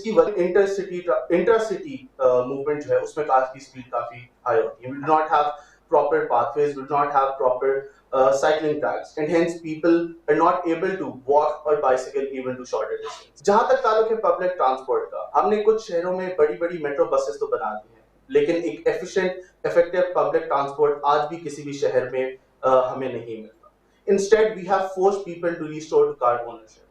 इसकी वजह intercity movement जो है उसमें कार की स्पीड काफी हाई होती है. We do not have proper pathways, we do not have proper cycling tracks, and hence people are not able to walk or bicycle even to shorter distance. जहां तक ताल्लुक है पब्लिक ट्रांसपोर्ट का, हमने कुछ शहरों में बड़ी-बड़ी मेट्रो बसेस तो बना दी हैं, लेकिन एक एफिशिएंट इफेक्टिव पब्लिक ट्रांसपोर्ट आज भी किसी भी शहर में हमें नहीं मिलता. Instead, we have forced people to restore to car ownership.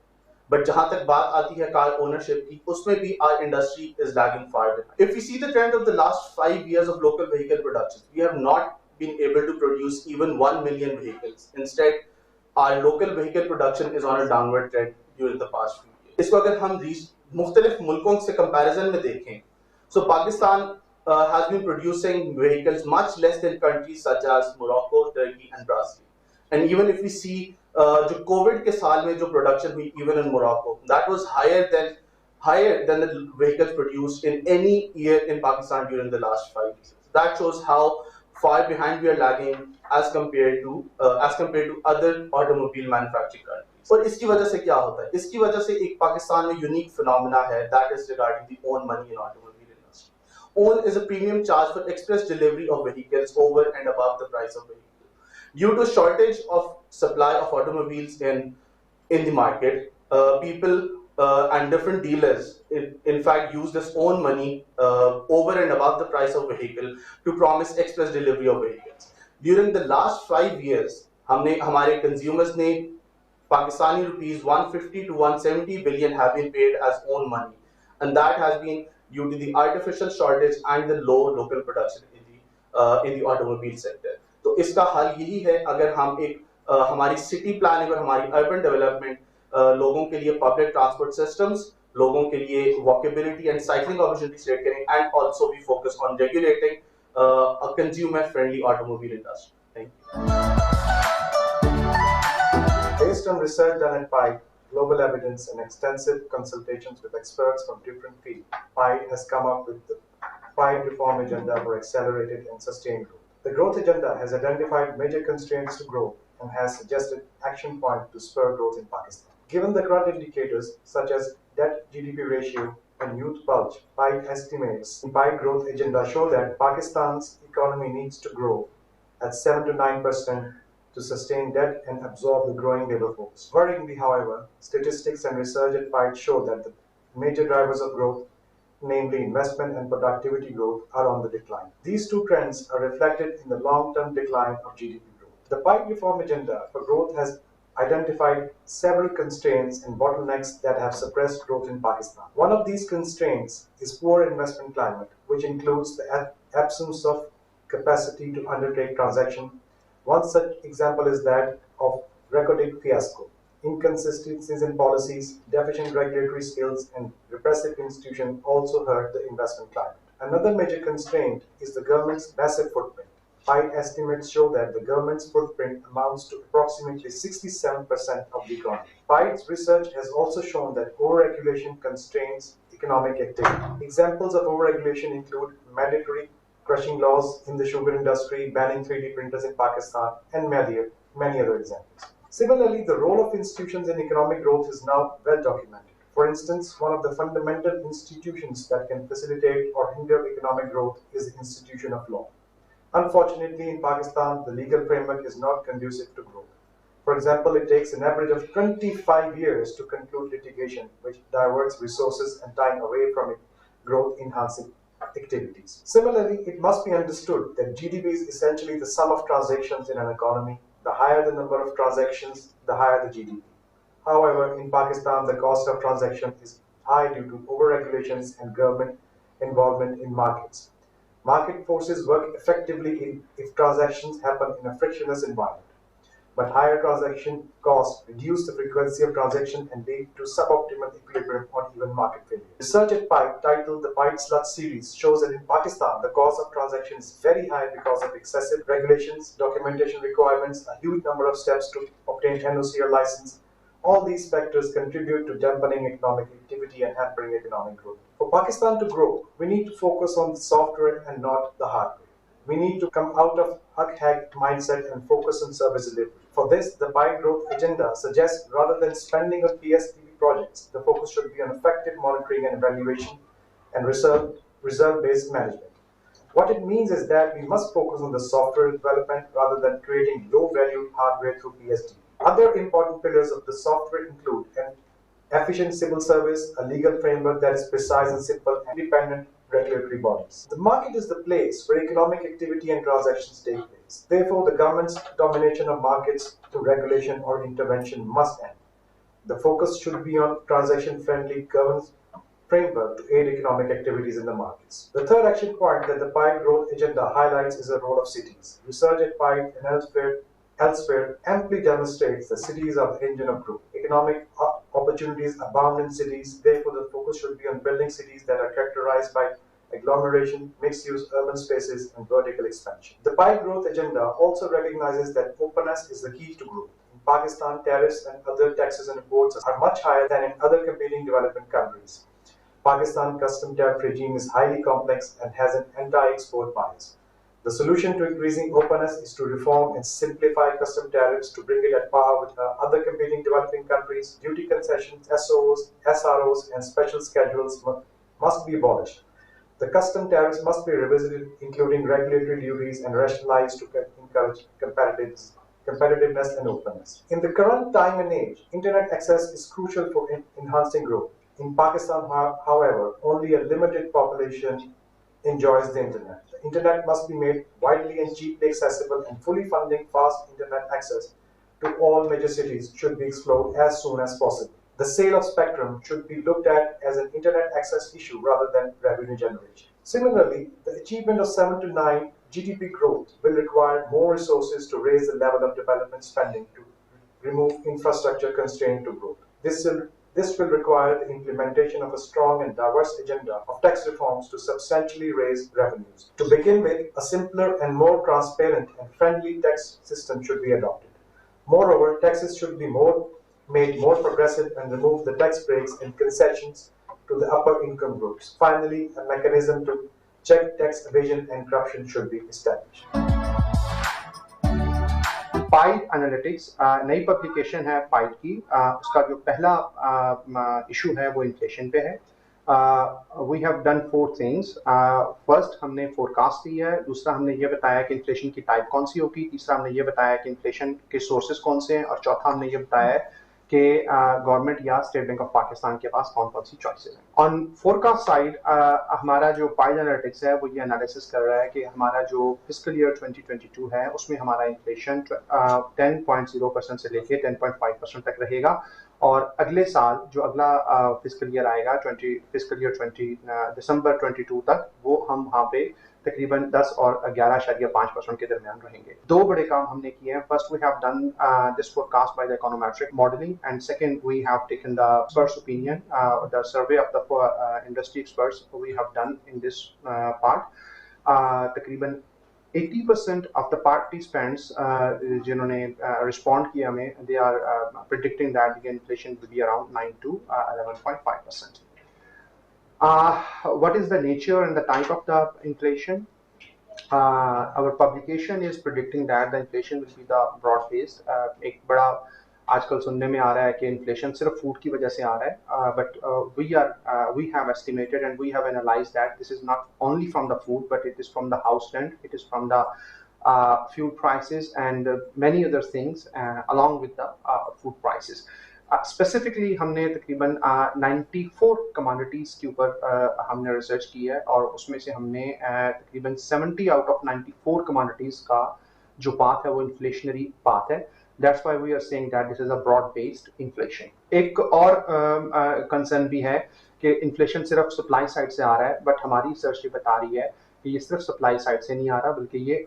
But जहां तक बात आती है कार ओनरशिप की, उसमें भी our industry is lagging far behind. If we see the trend of the last 5 years of local vehicle production, we have not been able to produce even 1 million vehicles. Instead, our local vehicle production is on a downward trend during the past few years. इसको अगर हम मुख्तलिफ मुल्कों से comparison में देखें, so Pakistan has been producing vehicles much less than countries such as Morocco, Turkey, and Brazil. And even if we see जो Covid के साल में जो प्रोडक्शन हुई even in Morocco, that was higher than the vehicles produced in any year in Pakistan during the last 5 years. That shows how far behind we are lagging as compared to other automobile manufacturing countries. और इसकी वजह से क्या होता है? इसकी वजह से एक पाकिस्तान में यूनिक फिनोमेना है, that is regarding the own money in automobile industry. Own is a premium charge for express delivery of vehicles over and above the price of vehicles. Due to shortage of supply of automobiles in the market, people and different dealers in fact use this own money over and above the price of vehicle to promise express delivery of vehicles. During the last 5 years, हमारे consumers ने Pakistani rupees 150 to 170 billion have been paid as own money, and that has been due to the artificial shortage and the low local production in the automobile sector. तो इसका हल यही है, अगर हम एक हमारी सिटी प्लानिंग और हमारी अर्बन डेवलपमेंट लोगों के लिए पब्लिक ट्रांसपोर्ट सिस्टम्स, लोगों के लिए walkability and cycling opportunities create करें, and also we focus on regulating a consumer friendly automobile industry. Thank you. Based on research done at PIDE, global evidence and extensive consultations with experts from different fields, PIDE has come up with the PIDE reform agenda for accelerated and sustained growth. The growth agenda has identified major constraints to growth and has suggested action points to spur growth in Pakistan. Given the current indicators such as debt-GDP ratio and youth bulge, PIDE estimates the PIDE growth agenda show that Pakistan's economy needs to grow at 7 to 9% to sustain debt and absorb the growing labor force. Worryingly, however, statistics and research at PIDE show that the major drivers of growth, namely investment and productivity growth, are on the decline. These two trends are reflected in the long-term decline of GDP growth. The PIDE reform agenda for growth has identified several constraints and bottlenecks that have suppressed growth in Pakistan. One of these constraints is poor investment climate, which includes the absence of capacity to undertake transactions. One such example is that of recorded fiasco. Inconsistencies in policies, deficient regulatory skills, and repressive institutions also hurt the investment climate. Another major constraint is the government's massive footprint. PIDE estimates show that the government's footprint amounts to approximately 67% of the economy. PIDE's research has also shown that overregulation constrains economic activity. Examples of overregulation include mandatory crushing laws in the sugar industry, banning 3D printers in Pakistan, and many other examples. Similarly, the role of institutions in economic growth is now well documented. For instance, one of the fundamental institutions that can facilitate or hinder economic growth is the institution of law. Unfortunately, in Pakistan, the legal framework is not conducive to growth. For example, it takes an average of 25 years to conclude litigation, which diverts resources and time away from growth-enhancing activities. Similarly, it must be understood that GDP is essentially the sum of transactions in an economy. The higher the number of transactions, the higher the GDP. However, in Pakistan, the cost of transaction is high due to over-regulations and government involvement in markets. Market forces work effectively if transactions happen in a frictionless environment. But higher transaction costs reduce the frequency of transaction and lead to suboptimal equilibrium or even market failure. Research at PIDE, titled the PIDE Slut series, shows that in Pakistan, the cost of transaction is very high because of excessive regulations, documentation requirements, a huge number of steps to obtain NOC or license. All these factors contribute to dampening economic activity and hampering economic growth. For Pakistan to grow, we need to focus on the software and not the hardware. We need to come out of hug-hack mindset and focus on service delivery. For this, the PIDE growth agenda suggests rather than spending on projects, the focus should be on effective monitoring and evaluation and reserve-based management. What it means is that we must focus on the software development rather than creating low-value hardware through PSDE. Other important pillars of the software include an efficient civil service, a legal framework that is precise and simple, and independent regulatory bodies. The market is the place where economic activity and transactions take place. Therefore, the government's domination of markets through regulation or intervention must end. The focus should be on transaction-friendly governance framework to aid economic activities in the markets. The third action point that the PIDE growth agenda highlights is the role of cities. Research at PIDE and elsewhere amply demonstrates that cities are the engine of growth. Economic opportunities abound in cities, therefore the focus should be on building cities that are characterized by agglomeration, mixed-use urban spaces, and vertical expansion. The PIDE growth agenda also recognizes that openness is the key to growth. In Pakistan, tariffs and other taxes and imports are much higher than in other competing developing countries. Pakistan custom tariff regime is highly complex and has an anti-export bias. The solution to increasing openness is to reform and simplify custom tariffs to bring it at par with other competing developing countries. Duty concessions, SOs, SROs, and special schedules must be abolished. The custom tariffs must be revisited, including regulatory duties, and rationalized to encourage competitiveness and openness. In the current time and age, internet access is crucial for enhancing growth. In Pakistan, however, only a limited population enjoys the internet. The internet must be made widely and cheaply accessible, and fully funding fast internet access to all major cities should be explored as soon as possible. The sale of spectrum should be looked at as an internet access issue rather than revenue generation. Similarly, the achievement of 7 to 9 GDP growth will require more resources to raise the level of development spending to remove infrastructure constraint to growth. This will require the implementation of a strong and diverse agenda of tax reforms to substantially raise revenues. To begin with, a simpler and more transparent and friendly tax system should be adopted. Moreover, taxes should be made more progressive and remove the tax breaks and concessions to the upper income groups. Finally, a mechanism to check tax evasion and corruption should be established. Pied analytics नई publication है pied की उसका जो पहला issue है वो inflation पे है we have done 4 things first हमने फोरकास्ट दिया है दूसरा हमने ये बताया कि इन्फ्लेशन की टाइप कौन सी होगी तीसरा हमने ये बताया कि इन्फ्लेशन के सोर्सेज कौन से हैं और चौथा हमने ये बताया कि गवर्नमेंट या स्टेट बैंक ऑफ पाकिस्तान के पास कौन कौन सी चॉइसेस हैं ऑन फोरकास्ट साइड हमारा जो पाइड एनालिटिक्स है वो ये एनालिसिस कर रहा है कि हमारा जो फिस्कल ईयर 2022 है उसमें हमारा इन्फ्लेशन 10.0% से लेके 10.5% तक रहेगा और अगले साल जो अगला फिस्कल ईयर आएगा फिस्कल ईयर 20 दिसंबर 22 तक वो हम वहाँ पे तकरीबन 10 और 11.5% के दरमियान रहेंगे दो बड़े काम हमने किए हैं first we have done this forecast by the econometric modelling and second we have taken the experts opinion the survey of the industry experts we have done in this part तकरीबन 80% of the participants जिन्होंने respond किया हमें they are predicting that the inflation will be around 9 to 11.5%. What is the nature and the type of the inflation? Our publication is predicting that the inflation will be the broad-based. एक बड़ा आजकल सुनने में आ रहा है कि inflation सिर्फ food की वजह से आ रहा है but we have estimated and we have analyzed that this is not only from the food but it is from the house rent, it is from the fuel prices and many other things along with the food prices. Specifically हमने तकरीबन 94 commodities के ऊपर हमने research की है और उसमें से हमने तकरीबन 70 आउट ऑफ 94 कमोडिटीज़ का जो पाथ है वो इन्फ्लेशनरी पाथ है That's why we are saying that this is a broad-based inflation. एक और कंसर्न भी है कि इन्फ्लेशन सिर्फ सप्लाई साइड से आ रहा है बट हमारी रिसर्च ये बता रही है कि ये सिर्फ सप्लाई साइड से नहीं आ रहा बल्कि ये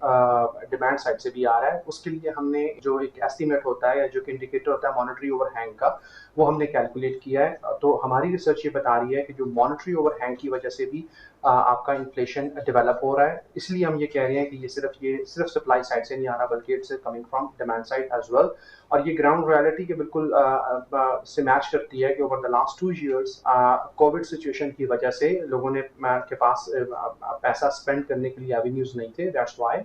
डिमांड साइड से भी आ रहा है उसके लिए हमने जो एक एस्टीमेट होता है या जो कि इंडिकेटर होता है मॉनेटरी ओवरहैंग का वो हमने कैलकुलेट किया है तो हमारी रिसर्च ये बता रही है कि जो मॉनेटरी ओवरहैंग की वजह से भी आपका इन्फ्लेशन डेवलप हो रहा है इसलिए हम ये कह रहे हैं कि ये सिर्फ सप्लाई साइड से नहीं आ रहा बल्कि it's coming from demand side as well और ये ग्राउंड रियलिटी के बिल्कुल से मैच करती है कि over the last 2 years Covid situation की वजह से लोगों ने के पास पैसा स्पेंड करने के लिए एवेन्यूज नहीं थे दैट्स व्हाई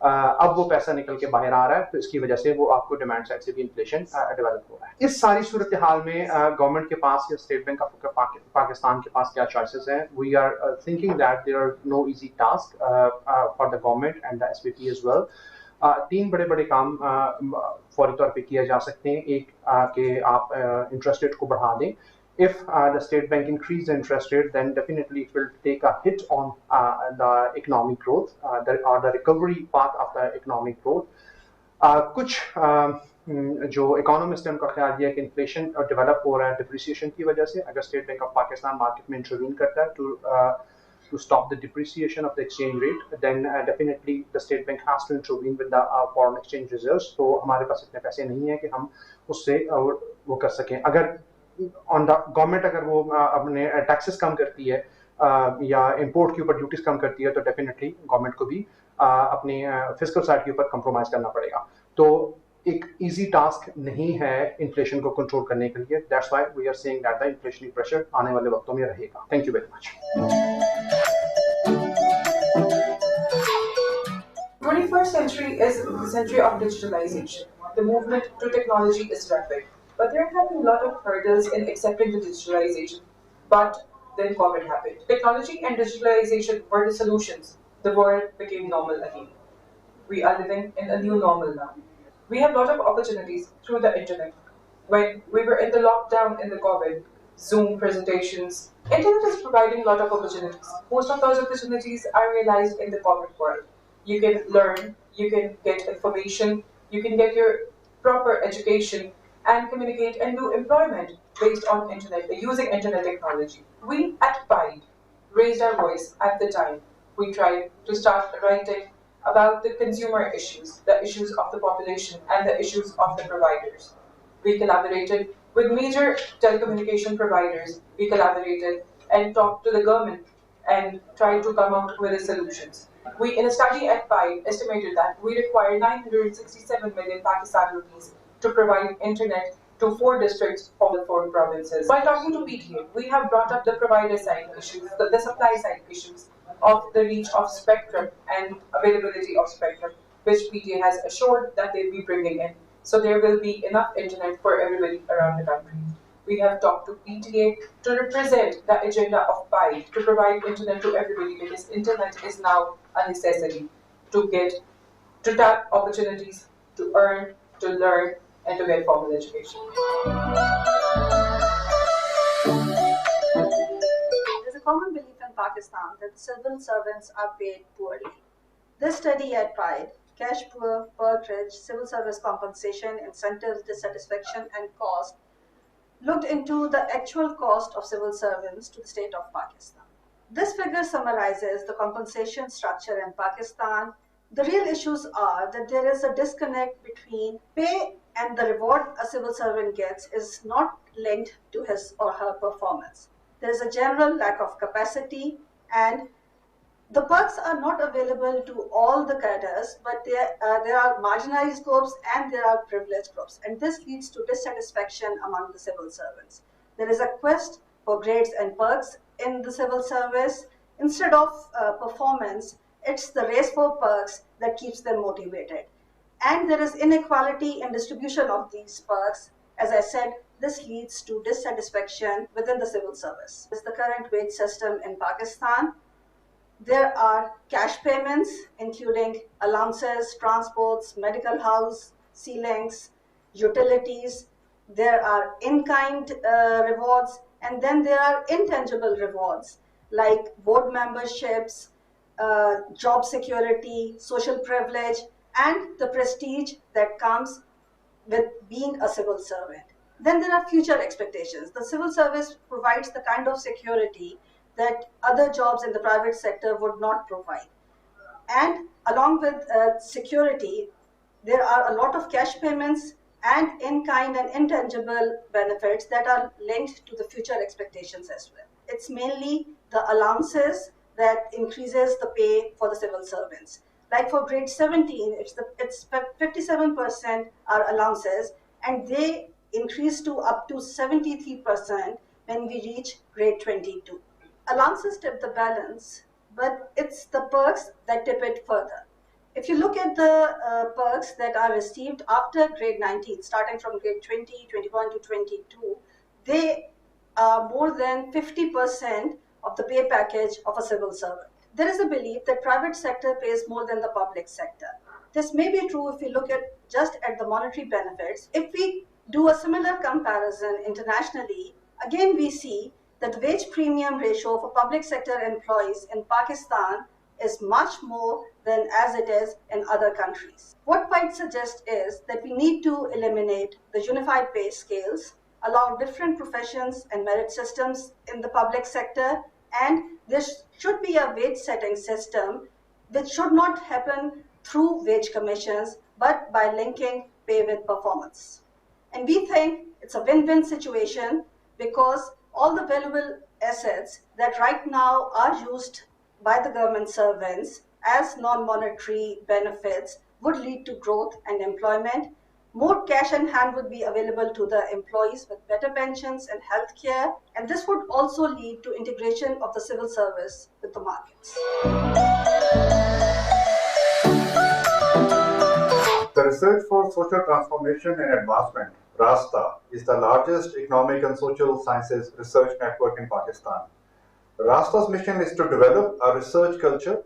अब वो पैसा निकल के बाहर आ रहा है, तो इसकी वजह से वो आपको डिमांड साइड से भी इन्फ्लेशन डेवलप हो रहा है। इस सारी सूरत हाल में गवर्नमेंट के पास या स्टेट बैंक ऑफ पाकिस्तान के पास क्या चॉइसेस हैं? We are thinking that there are no easy task for the government and the SPP as well. तीन बड़े बड़े काम फौरी तौर पे किए जा सकते हैं। एक कि आप इंटरेस्ट रेट को बढ़ा दें। If the state bank increase the interest rate, then definitely it will take a hit on the economic growth or the recovery path of the economic growth. कुछ जो इकोनॉमिस्ट ने उनका ख्याल दिया कि इन्फ्लेशन डेवलप हो रहा है डिप्रिसिएशन की वजह से। अगर state bank of Pakistan market में इंटरवीन करता है to stop the depreciation of the exchange rate, then definitely the state bank has to intervene with the foreign exchange reserves. तो हमारे पास इतने पैसे नहीं है कि हम उससे वो कर सकें। अगर ऑन द गवर्नमेंट अगर वो अपने टैक्सेस कम करती है या इंपोर्ट के ऊपर ड्यूटीज कम करती है, तो डेफिनेटली गवर्नमेंट को भी अपने फिस्कल साइड के ऊपर कंप्रोमाइज करना पड़ेगा। तो एक इजी टास्क नहीं है इन्फ्लेशन को कंट्रोल करने के लिए। That's why we are saying that the inflationary pressure आने वाले वक्तों में रहेगा। Thank you very much. 21st century is the century of digitalization. The movement to technology is rapid, but there have been a lot of hurdles in accepting the digitalization. But then COVID happened. Technology and digitalization were the solutions. The world became normal again. We are living in a new normal now. We have a lot of opportunities through the internet. When we were in the lockdown in the COVID, Zoom presentations, internet is providing a lot of opportunities. Most of those opportunities are realized in the corporate world. You can learn, you can get information, you can get your proper education and communicate and do employment based on internet, using internet technology. We at PIDE raised our voice at the time. We tried to start writing about the consumer issues, the issues of the population and the issues of the providers. We collaborated with major telecommunication providers. We collaborated and talked to the government and tried to come out with the solutions. We, in a study at PIDE, estimated that we require 967 million Pakistan rupees to provide internet to 4 districts of the 4 provinces. While talking to PTA, we have brought up the provider side issues, the supply side issues of the reach of spectrum and availability of spectrum, which PTA has assured that they'll be bringing in. So there will be enough internet for everybody around the country. We have talked to PTA to represent the agenda of PIDE to provide internet to everybody, because internet is now a necessity to tap opportunities, to earn, to learn, and to get formal education. There's a common belief in Pakistan that civil servants are paid poorly. This study at PIDE, Cash Poor, Perk Rich, Civil Service Compensation, Incentives, Dissatisfaction, and Cost, looked into the actual cost of civil servants to the state of Pakistan. This figure summarizes the compensation structure in Pakistan. The real issues are that there is a disconnect between pay and the reward a civil servant gets is not linked to his or her performance. There is a general lack of capacity, and the perks are not available to all the cadres, but there are marginalized groups and there are privileged groups, and this leads to dissatisfaction among the civil servants. There is a quest for grades and perks in the civil service. Instead of performance, it's the race for perks that keeps them motivated. And there is inequality in distribution of these perks. As I said, this leads to dissatisfaction within the civil service. This is the current wage system in Pakistan. There are cash payments, including allowances, transports, medical house, ceilings, utilities. There are in-kind rewards, and then there are intangible rewards like board memberships, job security, social privilege, and the prestige that comes with being a civil servant. Then there are future expectations. The civil service provides the kind of security that other jobs in the private sector would not provide. And along with security, there are a lot of cash payments and in-kind and intangible benefits that are linked to the future expectations as well. It's mainly the allowances that increases the pay for the civil servants. Like for grade 17, it's 57% are allowances, and they increase to up to 73% when we reach grade 22. Allowances tip the balance, but it's the perks that tip it further. If you look at the perks that are received after grade 19, starting from grade 20, 21 to 22, they are more than 50% of the pay package of a civil servant. There is a belief that private sector pays more than the public sector. This may be true if we look at just at the monetary benefits. If we do a similar comparison internationally, again we see that the wage premium ratio for public sector employees in Pakistan is much more than as it is in other countries. What PIDE suggests is that we need to eliminate the unified pay scales, allow different professions and merit systems in the public sector, and there should be a wage setting system which should not happen through wage commissions but by linking pay with performance. And we think it's a win-win situation because all the valuable assets that right now are used by the government servants as non-monetary benefits would lead to growth and employment. More cash in hand would be available to the employees with better pensions and health care, and this would also lead to integration of the civil service with the markets. The Research for Social Transformation and Advancement, RASTA, is the largest economic and social sciences research network in Pakistan. RASTA's mission is to develop a research culture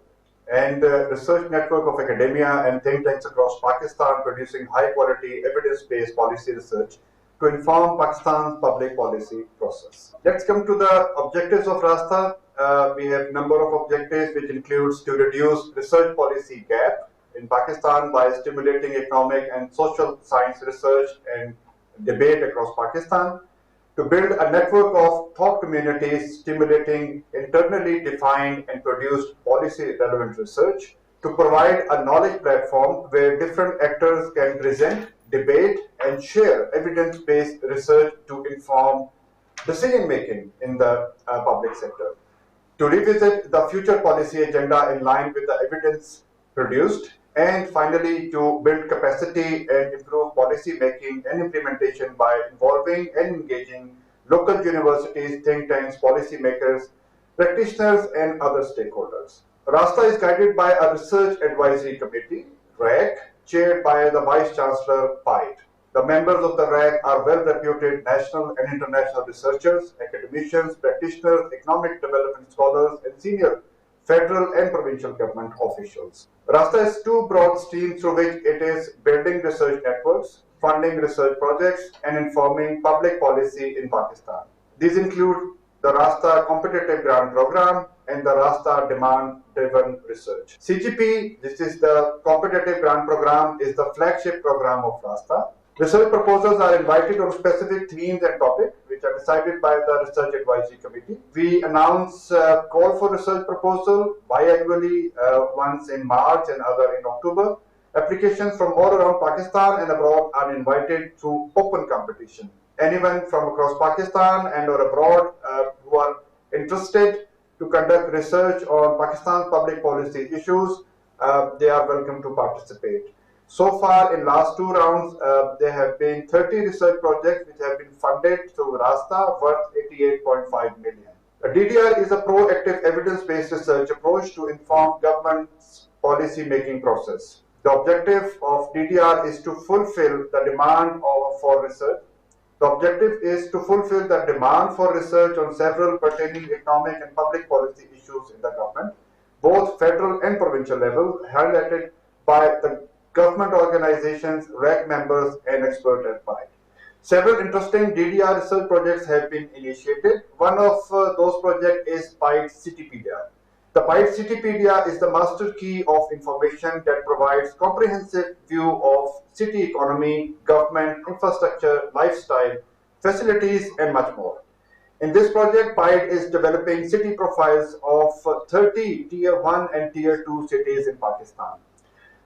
and a research network of academia and think tanks across Pakistan producing high-quality, evidence-based policy research to inform Pakistan's public policy process. Let's come to the objectives of RASTA. We have a number of objectives which includes to reduce research policy gap in Pakistan by stimulating economic and social science research and debate across Pakistan, to build a network of thought communities stimulating internally defined and produced policy-relevant research, to provide a knowledge platform where different actors can present, debate, and share evidence-based research to inform decision-making in the public sector, to revisit the future policy agenda in line with the evidence produced, and finally, to build capacity and improve policy making and implementation by involving and engaging local universities, think tanks, policymakers, practitioners, and other stakeholders. RASTA is guided by a Research Advisory Committee, RAC, chaired by the Vice Chancellor, PIDE. The members of the RAC are well-reputed national and international researchers, academicians, practitioners, economic development scholars, and senior federal and provincial government officials. RASTA has two broad streams through which it is building research networks, funding research projects, and informing public policy in Pakistan. These include the RASTA Competitive Grant Program and the RASTA Demand-Driven Research. CGP, this is the Competitive Grant Program, is the flagship program of RASTA. Research proposals are invited on specific themes and topics which are decided by the Research Advisory Committee. We announce call for research proposal biannually, once in March and other in October. Applications from all around Pakistan and abroad are invited through open competition. Anyone from across Pakistan and or abroad who are interested to conduct research on Pakistan's public policy issues, they are welcome to participate. So far, in last two rounds, there have been 30 research projects which have been funded through RASTA worth 88.5 million. DDR is a proactive evidence-based research approach to inform government's policy-making process. The objective of DDR is to fulfill the demand for research. The objective is to fulfill the demand for research on several pertaining economic and public policy issues in the government, both federal and provincial level, highlighted by the government organizations, RAC members, and experts at PIDE. Several interesting DDR research projects have been initiated. One of those projects is PIDE Citypedia. The PIDE Citypedia is the master key of information that provides comprehensive view of city economy, government, infrastructure, lifestyle, facilities, and much more. In this project, PIDE is developing city profiles of 30 Tier 1 and Tier 2 cities in Pakistan.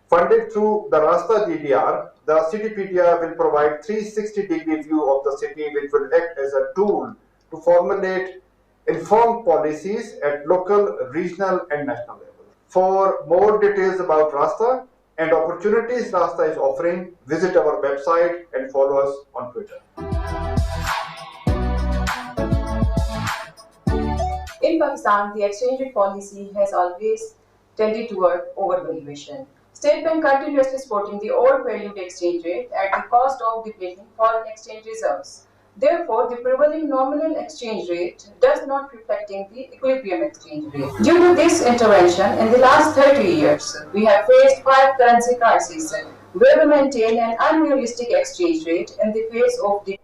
Funded through the RASTA DDR, the Citypedia will provide 360-degree view of the city, which will act as a tool to formulate informed policies at local, regional, and national level. For more details about RASTA and opportunities RASTA is offering, visit our website and follow us on Twitter. In Pakistan, the exchange rate policy has always tended toward overvaluation. State Bank continuously supporting the overvalued exchange rate at the cost of depleting foreign exchange reserves. Therefore, the prevailing nominal exchange rate does not reflecting the equilibrium exchange rate. Due to this intervention, in the last 30 years, we have faced 5 currency crises where we maintain an unrealistic exchange rate in the face of the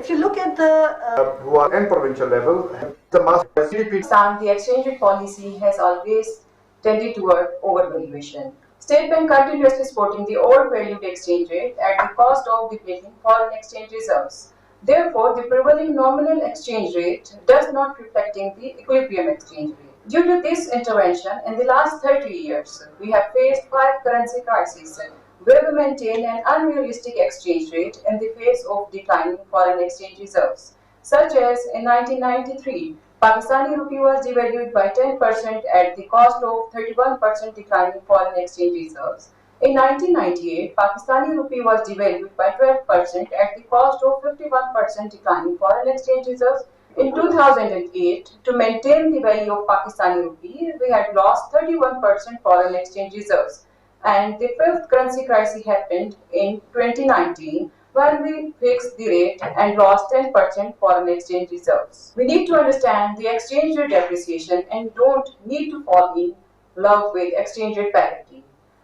If you look at the who are in provincial level, the mass GDP. Pakistan, the exchange rate policy has always tended toward overvaluation. State Bank continuously supporting the overvalued exchange rate at the cost of depleting foreign exchange reserves. Therefore, the prevailing nominal exchange rate does not reflecting the equilibrium exchange rate. Due to this intervention, in the last 30 years, we have faced 5 currency crises where we maintain an unrealistic exchange rate in the face of declining foreign exchange reserves, such as in 1993, Pakistani rupee was devalued by 10% at the cost of 31% declining foreign exchange reserves. In 1998, Pakistani rupee was devalued by 12% at the cost of 51% declining foreign exchange reserves. In 2008, to maintain the value of Pakistani rupee, we had lost 31% foreign exchange reserves. And the fifth currency crisis happened in 2019 when we fixed the rate and lost 10% foreign exchange reserves. We need to understand the exchange rate depreciation and don't need to fall in love with exchange rate parity.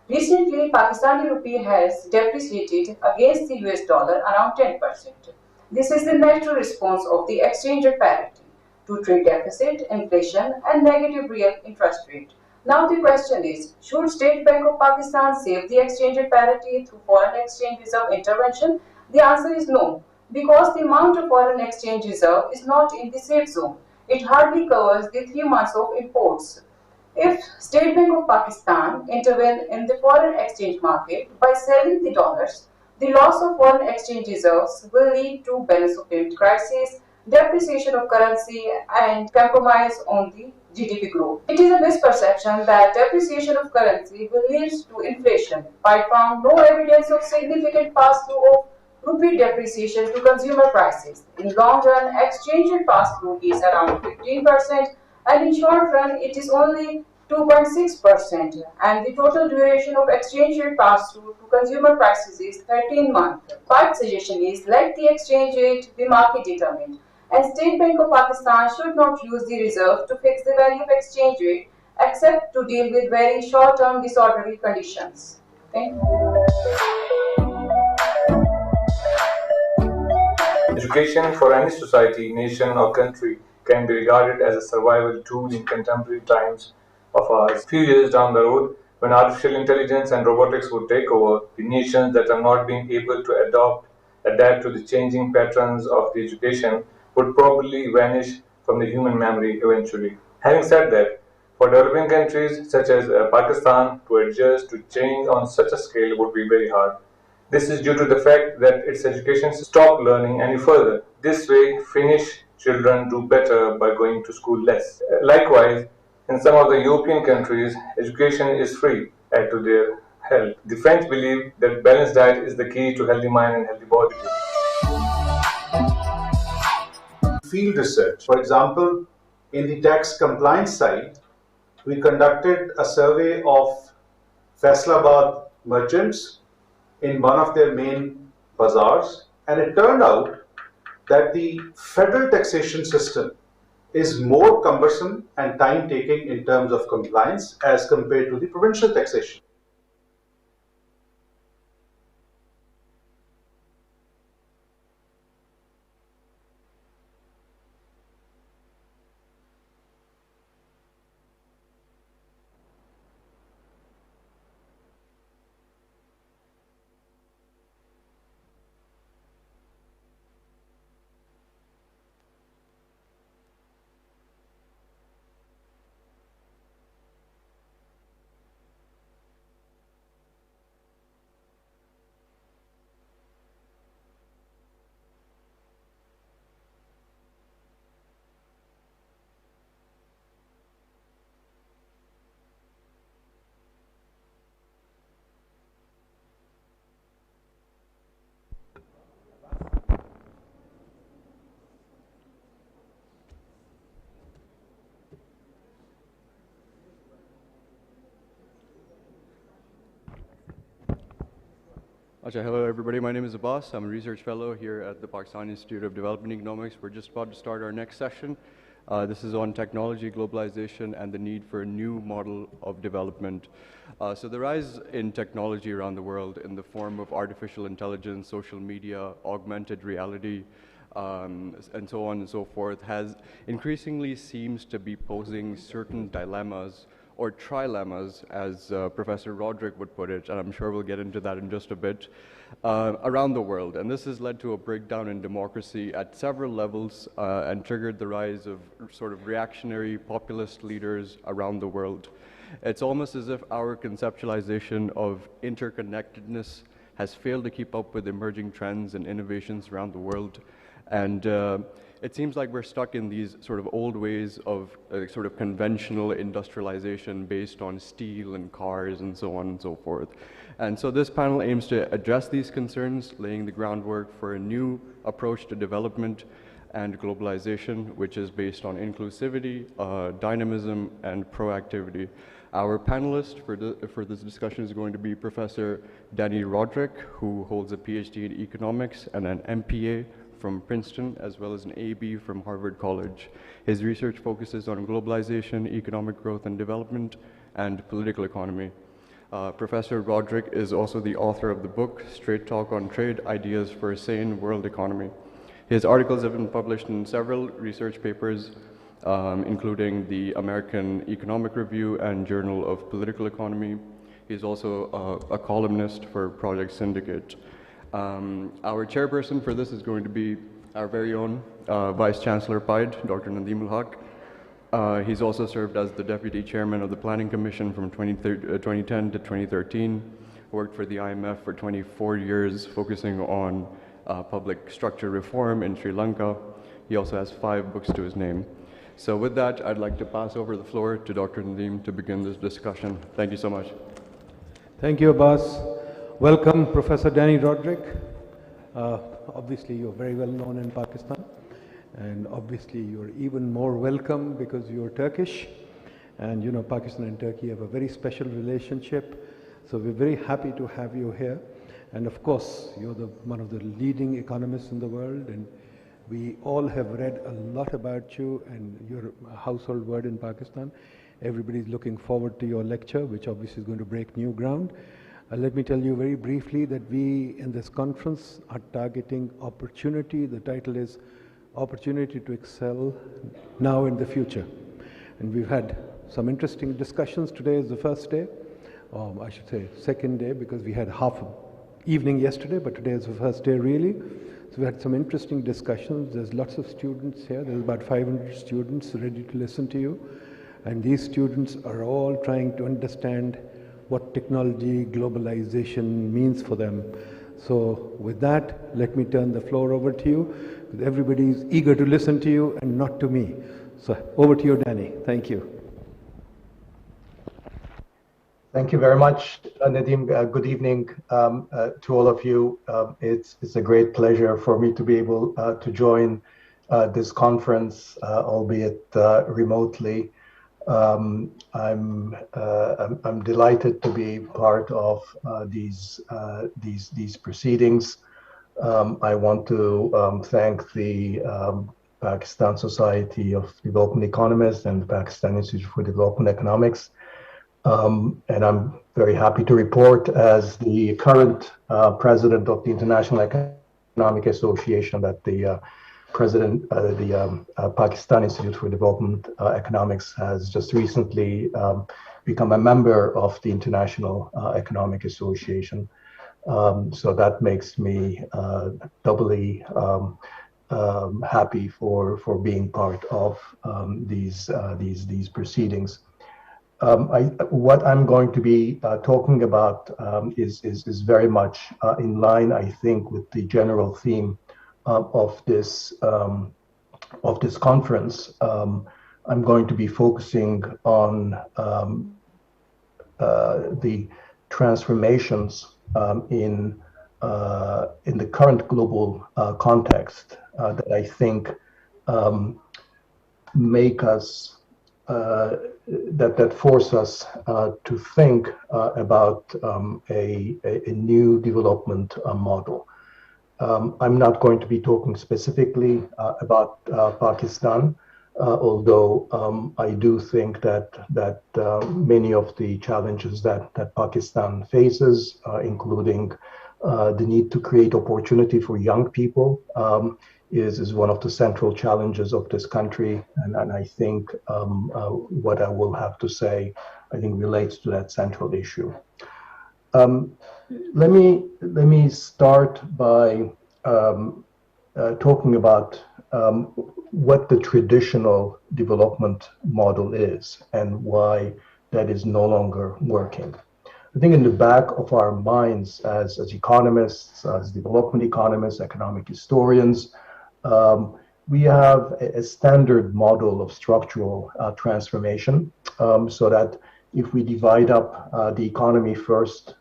Recently, Pakistani rupee has depreciated against the US dollar around 10%. This is the natural response of the exchange rate parity to trade deficit, inflation, and negative real interest rate. Now the question is, should State Bank of Pakistan save the exchange rate parity through foreign exchange reserve intervention? The answer is no, because the amount of foreign exchange reserve is not in the safe zone. It hardly covers the 3 months of imports. If State Bank of Pakistan intervene in the foreign exchange market by selling the dollars, the loss of foreign exchange reserves will lead to balance of payment crisis, depreciation of currency, and compromise on the GDP growth. It is a misperception that depreciation of currency will lead to inflation. I found no evidence of significant pass-through of rupee depreciation to consumer prices. In long run, exchange rate pass-through is around 15%, and in short run, it is only 2.6%, and the total duration of exchange rate pass-through to consumer prices is 13 months. My suggestion is let the exchange rate be market determined, and State Bank of Pakistan should not use the reserve to fix the value of exchange rate except to deal with very short-term disorderly conditions. Thank you. Education for any society, nation, or country can be regarded as a survival tool in contemporary times of ours. Few years down the road, when artificial intelligence and robotics would take over, the nations that are not being able to adapt to the changing patterns of the education would probably vanish from the human memory eventually. Having said that, for developing countries such as Pakistan to adjust to change on such a scale would be very hard. This is due to the fact that its education stop learning any further. This way, finish children do better by going to school less. Likewise, in some of the European countries, education is free, add to their health. The French believe that balanced diet is the key to healthy mind and healthy body. Field research. For example, in the tax compliance side, we conducted a survey of Faisalabad merchants in one of their main bazaars, and it turned out that the federal taxation system is more cumbersome and time-taking in terms of compliance as compared to the provincial taxation. Hello everybody, my name is Abbas. I'm a research fellow here at the Pakistan Institute of Development Economics. We're just about to start our next session. This is on technology, globalization, and the need for a new model of development. So the rise in technology around the world in the form of artificial intelligence, social media, augmented reality, and so on and so forth, has increasingly seems to be posing certain dilemmas or trilemmas, as Professor Roderick would put it, and I'm sure we'll get into that in just a bit, around the world. And this has led to a breakdown in democracy at several levels and triggered the rise of sort of reactionary populist leaders around the world. It's almost as if our conceptualization of interconnectedness has failed to keep up with emerging trends and innovations around the world. And it seems like we're stuck in these sort of old ways of sort of conventional industrialization based on steel and cars and so on and so forth. And so this panel aims to address these concerns, laying the groundwork for a new approach to development and globalization, which is based on inclusivity, dynamism, and proactivity. Our panelist for this discussion is going to be Professor Danny Roderick, who holds a PhD in economics and an MPA from Princeton, as well as an AB from Harvard College. His research focuses on globalization, economic growth and development, and political economy. Professor Roderick is also the author of the book, Straight Talk on Trade, Ideas for a Sane World Economy. His articles have been published in several research papers, including the American Economic Review and Journal of Political Economy. He's also a columnist for Project Syndicate. Our chairperson for this is going to be our very own Vice Chancellor PIDE, Dr. Nadeem Ul-Haq. He's also served as the Deputy Chairman of the Planning Commission from 2010 to 2013, worked for the IMF for 24 years, focusing on public structure reform in Sri Lanka. He also has 5 books to his name. So with that, I'd like to pass over the floor to Dr. Nadeem to begin this discussion. Thank you so much. Thank you, Abbas. Welcome, Professor Danny Roderick. Obviously, you're very well known in Pakistan, and obviously you're even more welcome because you're Turkish, and you know Pakistan and Turkey have a very special relationship, so we're very happy to have you here. And of course, you're one of the leading economists in the world, and we all have read a lot about you, and you're a household word in Pakistan. Everybody's looking forward to your lecture, which obviously is going to break new ground. Let me tell you very briefly that we in this conference are targeting opportunity. The title is Opportunity to Excel Now and the Future. And we've had some interesting discussions. Today is the first day, or I should say second day, because we had half evening yesterday, but today is the first day really. So we had some interesting discussions. There's lots of students here. There's about 500 students ready to listen to you. And these students are all trying to understand what technology globalization means for them. So with that, let me turn the floor over to you, because everybody is eager to listen to you and not to me. So over to you, Danny. Thank you. Thank you very much, Nadeem. Good evening to all of you. It's a great pleasure for me to be able to join this conference, albeit remotely. I'm delighted to be part of these proceedings. I want to thank the Pakistan Society of Development Economists and the Pakistan Institute for Development Economics. And I'm very happy to report, as the current president of the International Economic Association, that the Pakistan Institute for Development Economics has just recently become a member of the International Economic Association. So that makes me doubly happy for being part of these proceedings. What I'm going to be talking about is very much in line, I think, with the general theme of this conference. I'm going to be focusing on the transformations in the current global context that I think make us that force us to think about a new development model. I'm not going to be talking specifically about Pakistan, although I do think that many of the challenges that Pakistan faces, including the need to create opportunity for young people, is one of the central challenges of this country, and I think what I will have to say, I think, relates to that central issue. Let me start by talking about what the traditional development model is and why that is no longer working. I think in the back of our minds as economists, as development economists, economic historians, we have a standard model of structural transformation, so that if we divide up the economy first,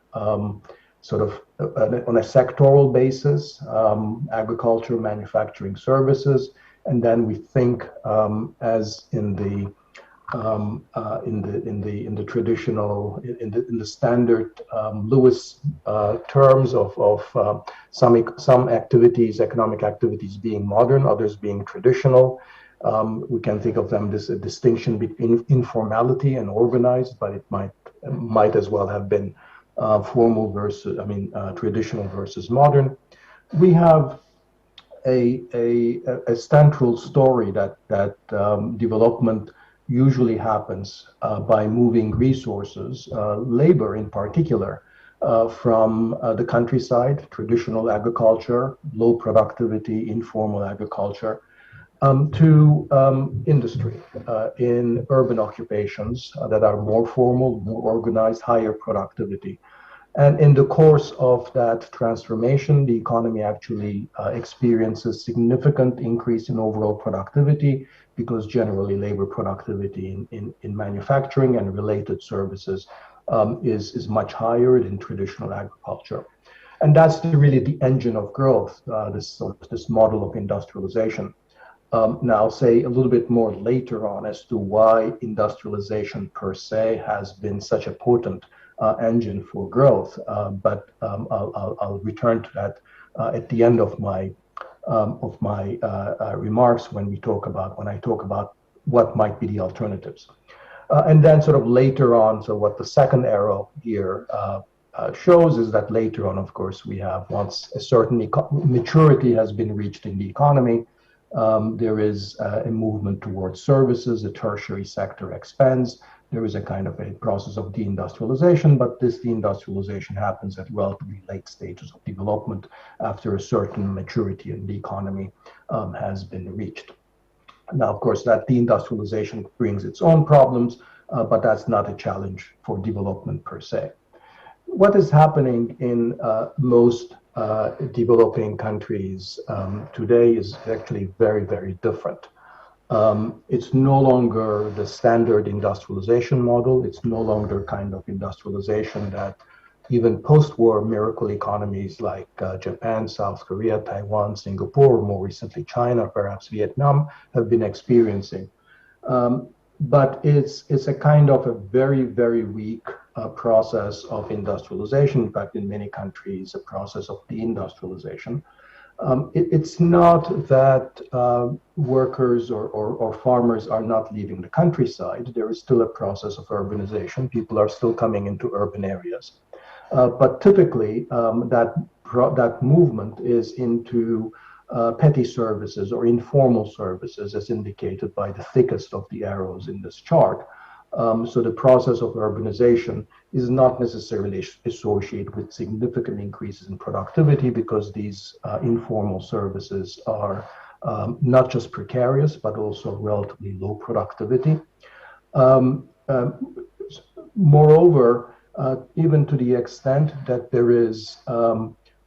sort of on a sectoral basis, agriculture, manufacturing, services, and then we think as in the traditional, in the standard Lewis terms of some activities, economic activities, being modern, others being traditional. We can think of them as a distinction between informality and organized, but it might as well have been formal versus, traditional versus modern. We have a central story that development usually happens by moving resources, labor in particular, from the countryside, traditional agriculture, low productivity, informal agriculture, to industry in urban occupations that are more formal, more organized, higher productivity. And in the course of that transformation, the economy actually experiences significant increase in overall productivity, because generally labor productivity in manufacturing and related services is much higher than traditional agriculture. And that's really the engine of growth, this model of industrialization. Now, I'll say a little bit more later on as to why industrialization per se has been such a potent engine for growth, but I'll return to that at the end of my remarks when I talk about what might be the alternatives. And then sort of later on, so what the second arrow here shows is that later on, of course, we have, once a certain maturity has been reached in the economy, there is a movement towards services, the tertiary sector expands. There is a kind of a process of deindustrialization, but this deindustrialization happens at relatively late stages of development after a certain maturity in the economy has been reached. Now, of course, that deindustrialization brings its own problems, but that's not a challenge for development per se. What is happening in most developing countries today is actually very, very different. It's no longer the standard industrialization model. It's no longer kind of industrialization that even post-war miracle economies like Japan, South Korea, Taiwan, Singapore, more recently China, perhaps Vietnam, have been experiencing. But it's a kind of a very, very weak process of industrialization. In fact, in many countries, a process of deindustrialization. It's not that workers or farmers are not leaving the countryside. There is still a process of urbanization. People are still coming into urban areas. But typically, that movement is into petty services or informal services, as indicated by the thickest of the arrows in this chart. So the process of urbanization is not necessarily associated with significant increases in productivity, because these informal services are not just precarious, but also relatively low productivity. Moreover, even to the extent that there is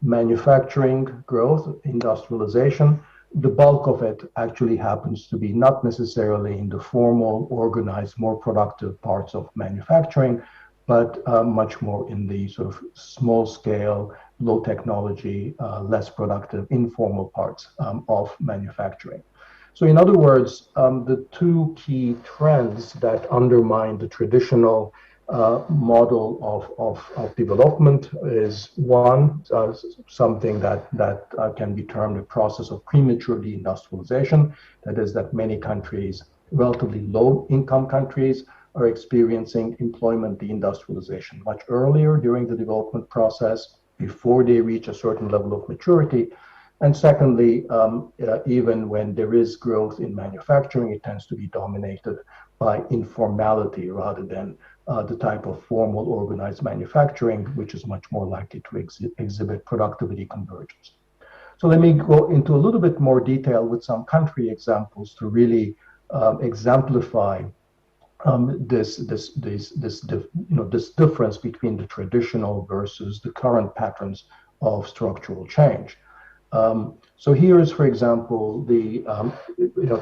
manufacturing growth, industrialization, the bulk of it actually happens to be not necessarily in the formal, organized, more productive parts of manufacturing, but much more in the sort of small scale, low technology, less productive, informal parts of manufacturing. So in other words, the two key trends that undermine the traditional model of development is one, something that can be termed a process of premature deindustrialization. That is, that many countries, relatively low income countries, are experiencing employment deindustrialization much earlier during the development process, before they reach a certain level of maturity. And secondly, even when there is growth in manufacturing, it tends to be dominated by informality rather than the type of formal organized manufacturing, which is much more likely to exhibit productivity convergence. So let me go into a little bit more detail with some country examples to really exemplify this difference between the traditional versus the current patterns of structural change. So here is, for example, the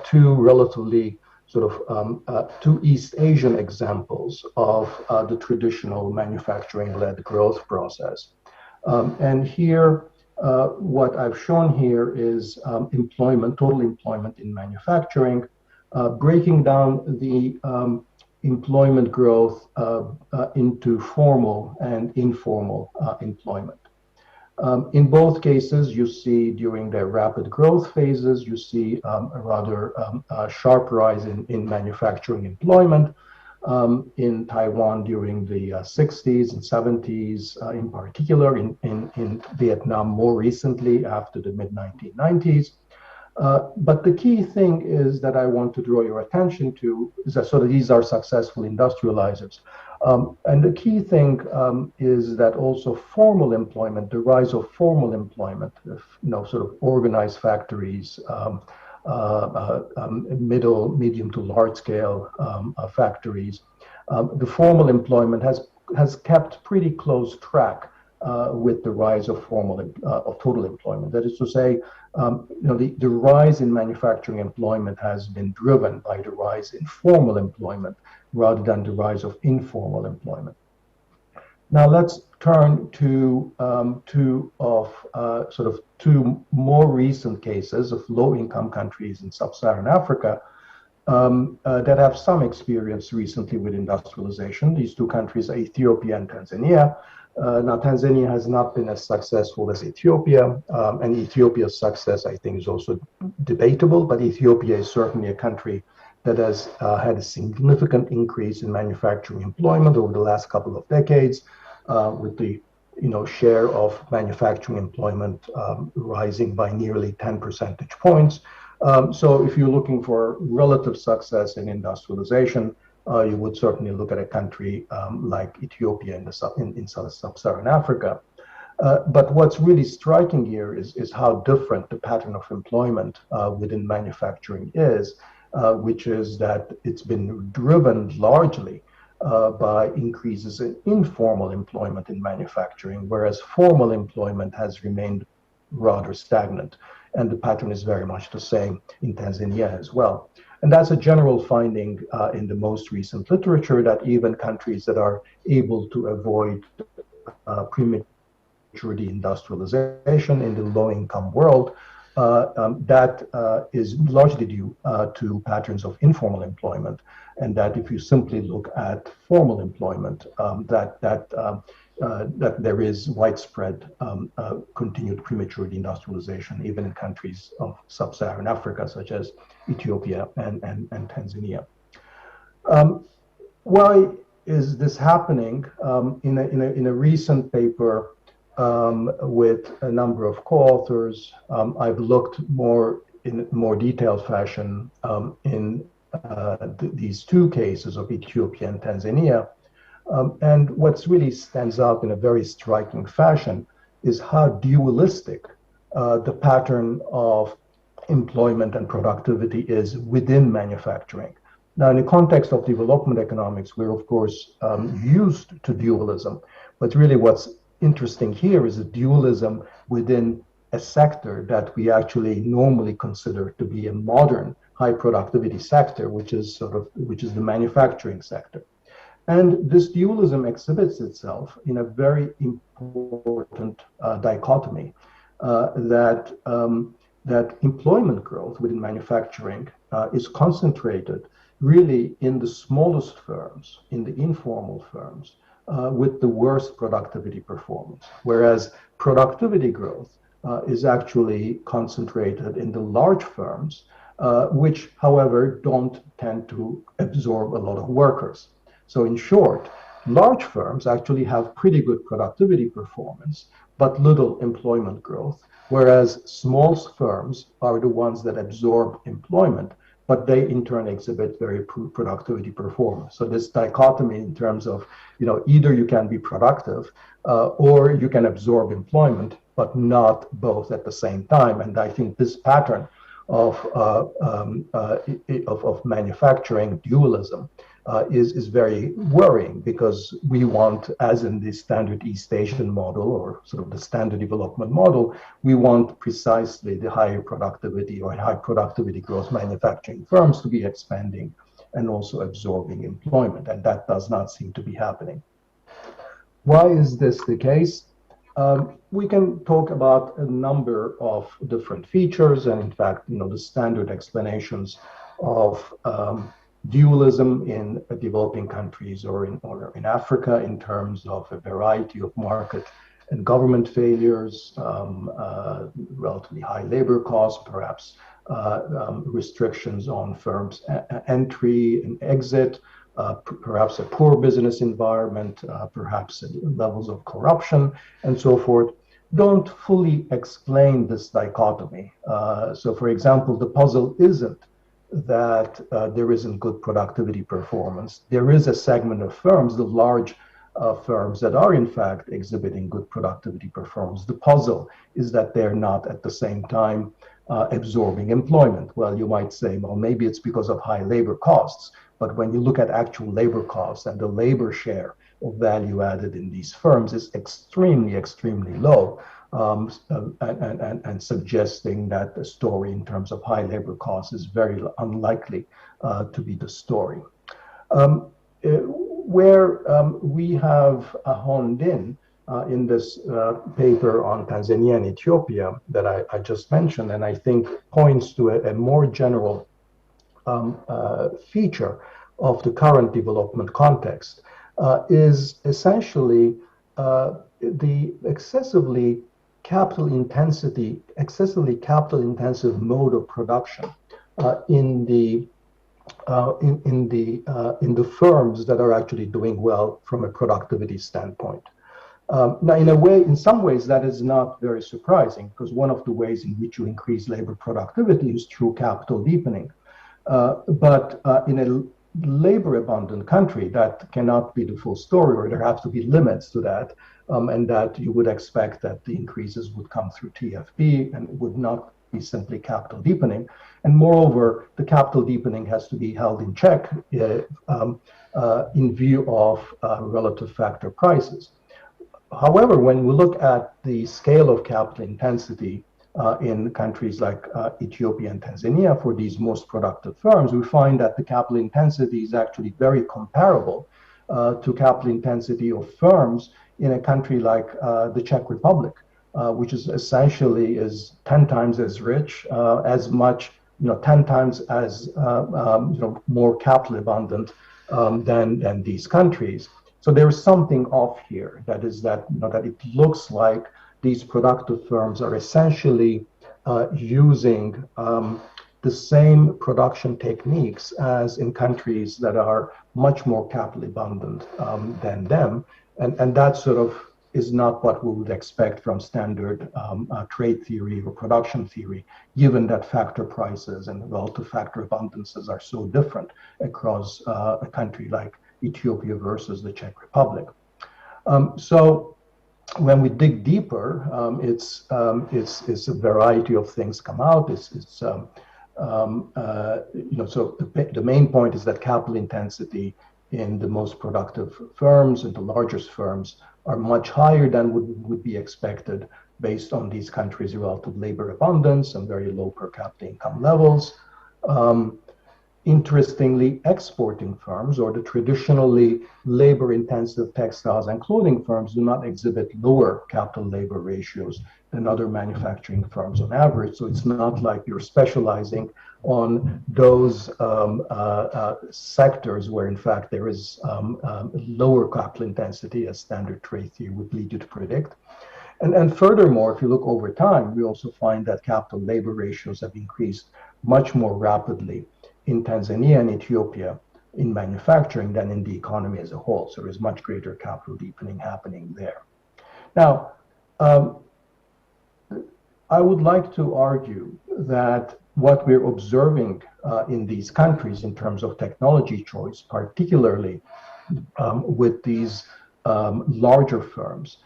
two relatively sort of two East Asian examples of the traditional manufacturing-led growth process. And here, what I've shown here is employment, total employment in manufacturing, breaking down the employment growth into formal and informal employment. In both cases, you see during their rapid growth phases, you see a rather sharp rise in manufacturing employment. In Taiwan during the 60s and 70s, in particular, in Vietnam more recently after the mid-1990s. But the key thing is that I want to draw your attention to is that sort of these are successful industrializers. And the key thing is that also formal employment, the rise of formal employment, sort of organized factories, medium to large scale factories, the formal employment has kept pretty close track with the rise of of total employment. That is to say, the rise in manufacturing employment has been driven by the rise in formal employment rather than the rise of informal employment. Now let's turn to two more recent cases of low-income countries in sub-Saharan Africa that have some experience recently with industrialization. These two countries are Ethiopia and Tanzania. Now, Tanzania has not been as successful as Ethiopia, and Ethiopia's success, I think, is also debatable, but Ethiopia is certainly a country that has had a significant increase in manufacturing employment over the last couple of decades, with the share of manufacturing employment rising by nearly 10 percentage points. So if you're looking for relative success in industrialization, you would certainly look at a country like Ethiopia in sub-Saharan Africa. But what's really striking here is how different the pattern of employment within manufacturing is, which is that it's been driven largely by increases in informal employment in manufacturing, whereas formal employment has remained rather stagnant. And the pattern is very much the same in Tanzania as well. And that's a general finding in the most recent literature, that even countries that are able to avoid premature deindustrialization in the low-income world, that is largely due to patterns of informal employment, and that if you simply look at formal employment, that there is widespread continued premature deindustrialization, even in countries of sub-Saharan Africa, such as Ethiopia and Tanzania. Why is this happening? In a recent paper with a number of co-authors, I've looked more in more detailed fashion in these two cases of Ethiopia and Tanzania. And what really stands out in a very striking fashion is how dualistic the pattern of employment and productivity is within manufacturing. Now, in the context of development economics, we're of course used to dualism, but really what's interesting here is a dualism within a sector that we actually normally consider to be a modern high productivity sector, which is the manufacturing sector. And this dualism exhibits itself in a very important dichotomy that employment growth within manufacturing is concentrated really in the smallest firms, in the informal firms, with the worst productivity performance, whereas productivity growth is actually concentrated in the large firms, which, however, don't tend to absorb a lot of workers. So in short, large firms actually have pretty good productivity performance, but little employment growth, whereas small firms are the ones that absorb employment, but they in turn exhibit very poor productivity performance. So this dichotomy in terms of, either you can be productive or you can absorb employment, but not both at the same time. And I think this pattern of manufacturing dualism is very worrying, because we want, as in the standard East Asian model, or sort of the standard development model, we want precisely the higher productivity or high productivity growth manufacturing firms to be expanding and also absorbing employment, and that does not seem to be happening. Why is this the case? We can talk about a number of different features, and in fact, the standard explanations of dualism in developing countries or in Africa, in terms of a variety of market and government failures, relatively high labor costs, perhaps restrictions on firms' entry and exit, perhaps a poor business environment, perhaps levels of corruption, and so forth, don't fully explain this dichotomy. So, for example, the puzzle isn't that there isn't good productivity performance. There is a segment of firms, the large firms, that are in fact exhibiting good productivity performance. The puzzle is that they're not at the same time absorbing employment. Well, you might say, well, maybe it's because of high labor costs, but when you look at actual labor costs and the labor share of value added in these firms is extremely, extremely low. And suggesting that the story in terms of high labor costs is very unlikely to be the story. Where we have honed in this paper on Tanzania and Ethiopia that I just mentioned, and I think points to a more general feature of the current development context, is essentially the excessively capital intensive mode of production in the firms that are actually doing well from a productivity standpoint. Now, in some ways, that is not very surprising, because one of the ways in which you increase labor productivity is through capital deepening. But in a labor abundant country, that cannot be the full story, or there have to be limits to that. And that you would expect that the increases would come through TFP and would not be simply capital deepening. And moreover, the capital deepening has to be held in check in view of relative factor prices. However, when we look at the scale of capital intensity in countries like Ethiopia and Tanzania for these most productive firms, we find that the capital intensity is actually very comparable to capital intensity of firms in a country like the Czech Republic, which is essentially is 10 times as rich, as much, 10 times as more capital abundant than these countries. So there is something off here. That is that that it looks like these productive firms are essentially using the same production techniques as in countries that are much more capital abundant than them, and that sort of is not what we would expect from standard trade theory or production theory, given that factor prices and relative factor abundances are so different across a country like Ethiopia versus the Czech Republic. So when we dig deeper, it's a variety of things come out. So the main point is that capital intensity in the most productive firms and the largest firms are much higher than would be expected based on these countries' relative labor abundance and very low per capita income levels. Interestingly, exporting firms or the traditionally labor-intensive textiles and clothing firms do not exhibit lower capital labor ratios than other manufacturing firms on average. So it's not like you're specializing on those sectors where, in fact, there is lower capital intensity, as standard trade theory would lead you to predict. And furthermore, if you look over time, we also find that capital labor ratios have increased much more rapidly in Tanzania and Ethiopia in manufacturing than in the economy as a whole. So there's much greater capital deepening happening there. Now, I would like to argue that what we're observing in these countries in terms of technology choice, particularly with these larger firms,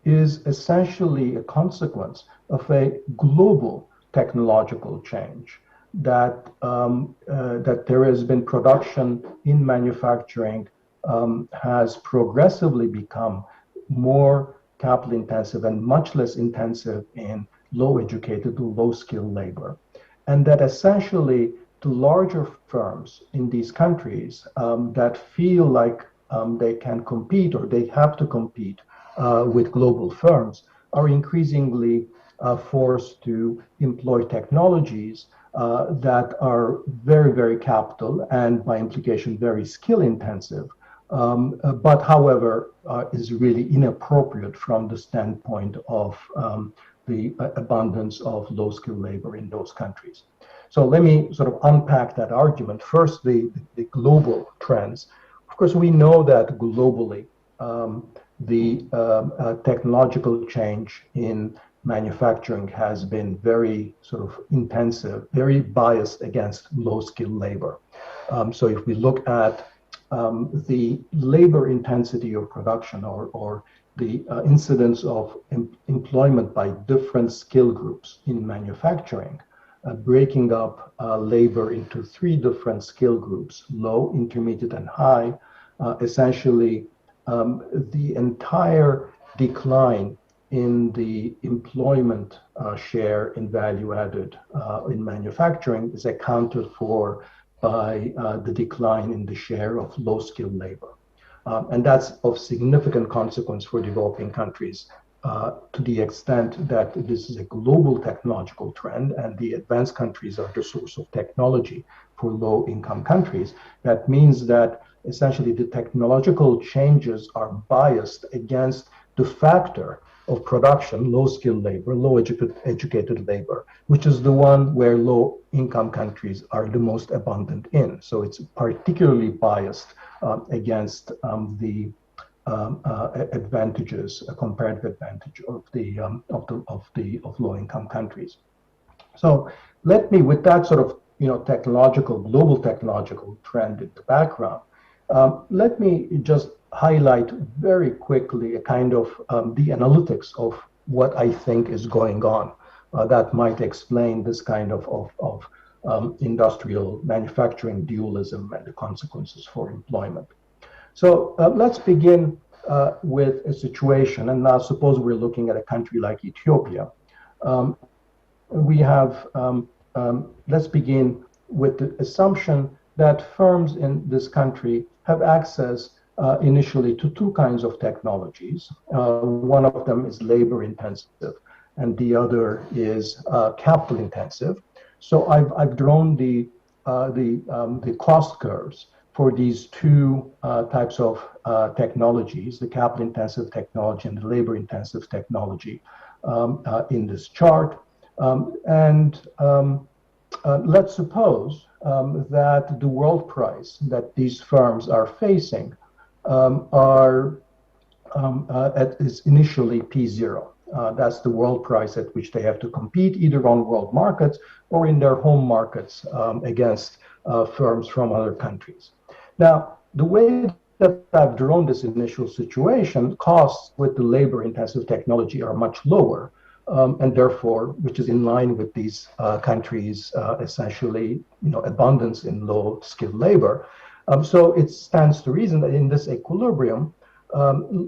is essentially a consequence of a global technological change. That there has been production in manufacturing has progressively become more capital intensive and much less intensive in low educated to low skilled labor. And that essentially the larger firms in these countries that feel like they can compete or they have to compete with global firms are increasingly forced to employ technologies that are very, very capital and by implication very skill intensive, but however is really inappropriate from the standpoint of the abundance of low skilled labor in those countries. So let me sort of unpack that argument. First, the global trends. Of course, we know that globally the technological change in manufacturing has been very sort of intensive, very biased against low skilled labor. So if we look at the labor intensity of production or the incidence of employment by different skill groups in manufacturing, breaking up labor into three different skill groups, low, intermediate, and high, essentially the entire decline in the employment share in value added in manufacturing is accounted for by the decline in the share of low skilled labor. And that's of significant consequence for developing countries to the extent that this is a global technological trend and the advanced countries are the source of technology for low income countries. That means that essentially the technological changes are biased against the factor of production, low skilled labor, low educated labor, which is the one where low income countries are the most abundant in. So it's particularly biased against the advantages, a comparative advantage of low income countries. So let me, with that sort of global technological trend in the background, let me just highlight very quickly a kind of the analytics of what I think is going on that might explain this kind of industrial manufacturing dualism and the consequences for employment. So let's begin with a situation, and now suppose we're looking at a country like Ethiopia. We have, let's begin with the assumption that firms in this country have access initially to two kinds of technologies. One of them is labor intensive, and the other is capital intensive. So I've drawn the cost curves for these two types of technologies, the capital intensive technology and the labor intensive technology in this chart. Let's suppose that the world price that these firms are facing is initially P0. That's the world price at which they have to compete either on world markets or in their home markets against firms from other countries. Now, the way that I've drawn this initial situation, costs with the labor-intensive technology are much lower, and therefore, which is in line with these countries' essentially, abundance in low-skilled labor. So it stands to reason that in this equilibrium,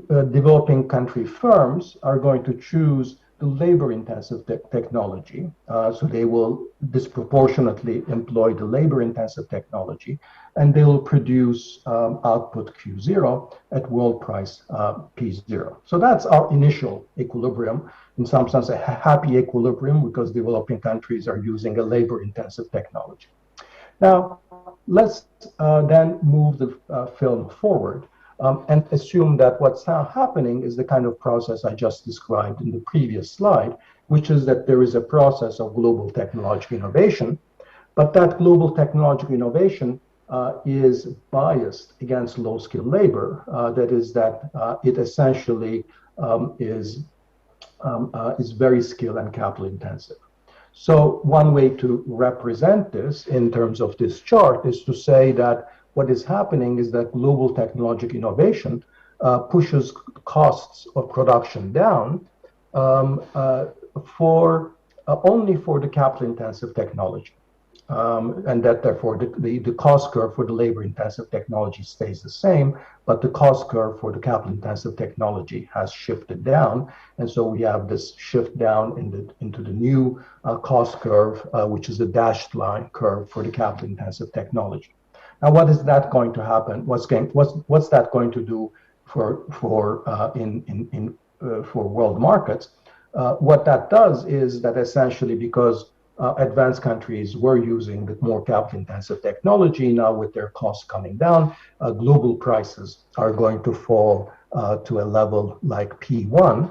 developing country firms are going to choose the labor-intensive technology. So they will disproportionately employ the labor-intensive technology, and they will produce output Q0 at world price P0. So that's our initial equilibrium, in some sense a happy equilibrium, because developing countries are using a labor-intensive technology. Now, let's then move the film forward. And assume that what's now happening is the kind of process I just described in the previous slide, which is that there is a process of global technological innovation, but that global technological innovation is biased against low-skilled labor. That is, that it essentially is very skill and capital intensive. So one way to represent this in terms of this chart is to say that what is happening is that global technological innovation pushes costs of production down only for the capital-intensive technology, and that therefore the cost curve for the labor-intensive technology stays the same, but the cost curve for the capital-intensive technology has shifted down, and so we have this shift down into the new cost curve, which is the dashed line curve for the capital-intensive technology. Now, what is that going to happen? What's that going to do for world markets? What that does is that essentially, because advanced countries were using the more capital-intensive technology, now with their costs coming down, global prices are going to fall to a level like P1.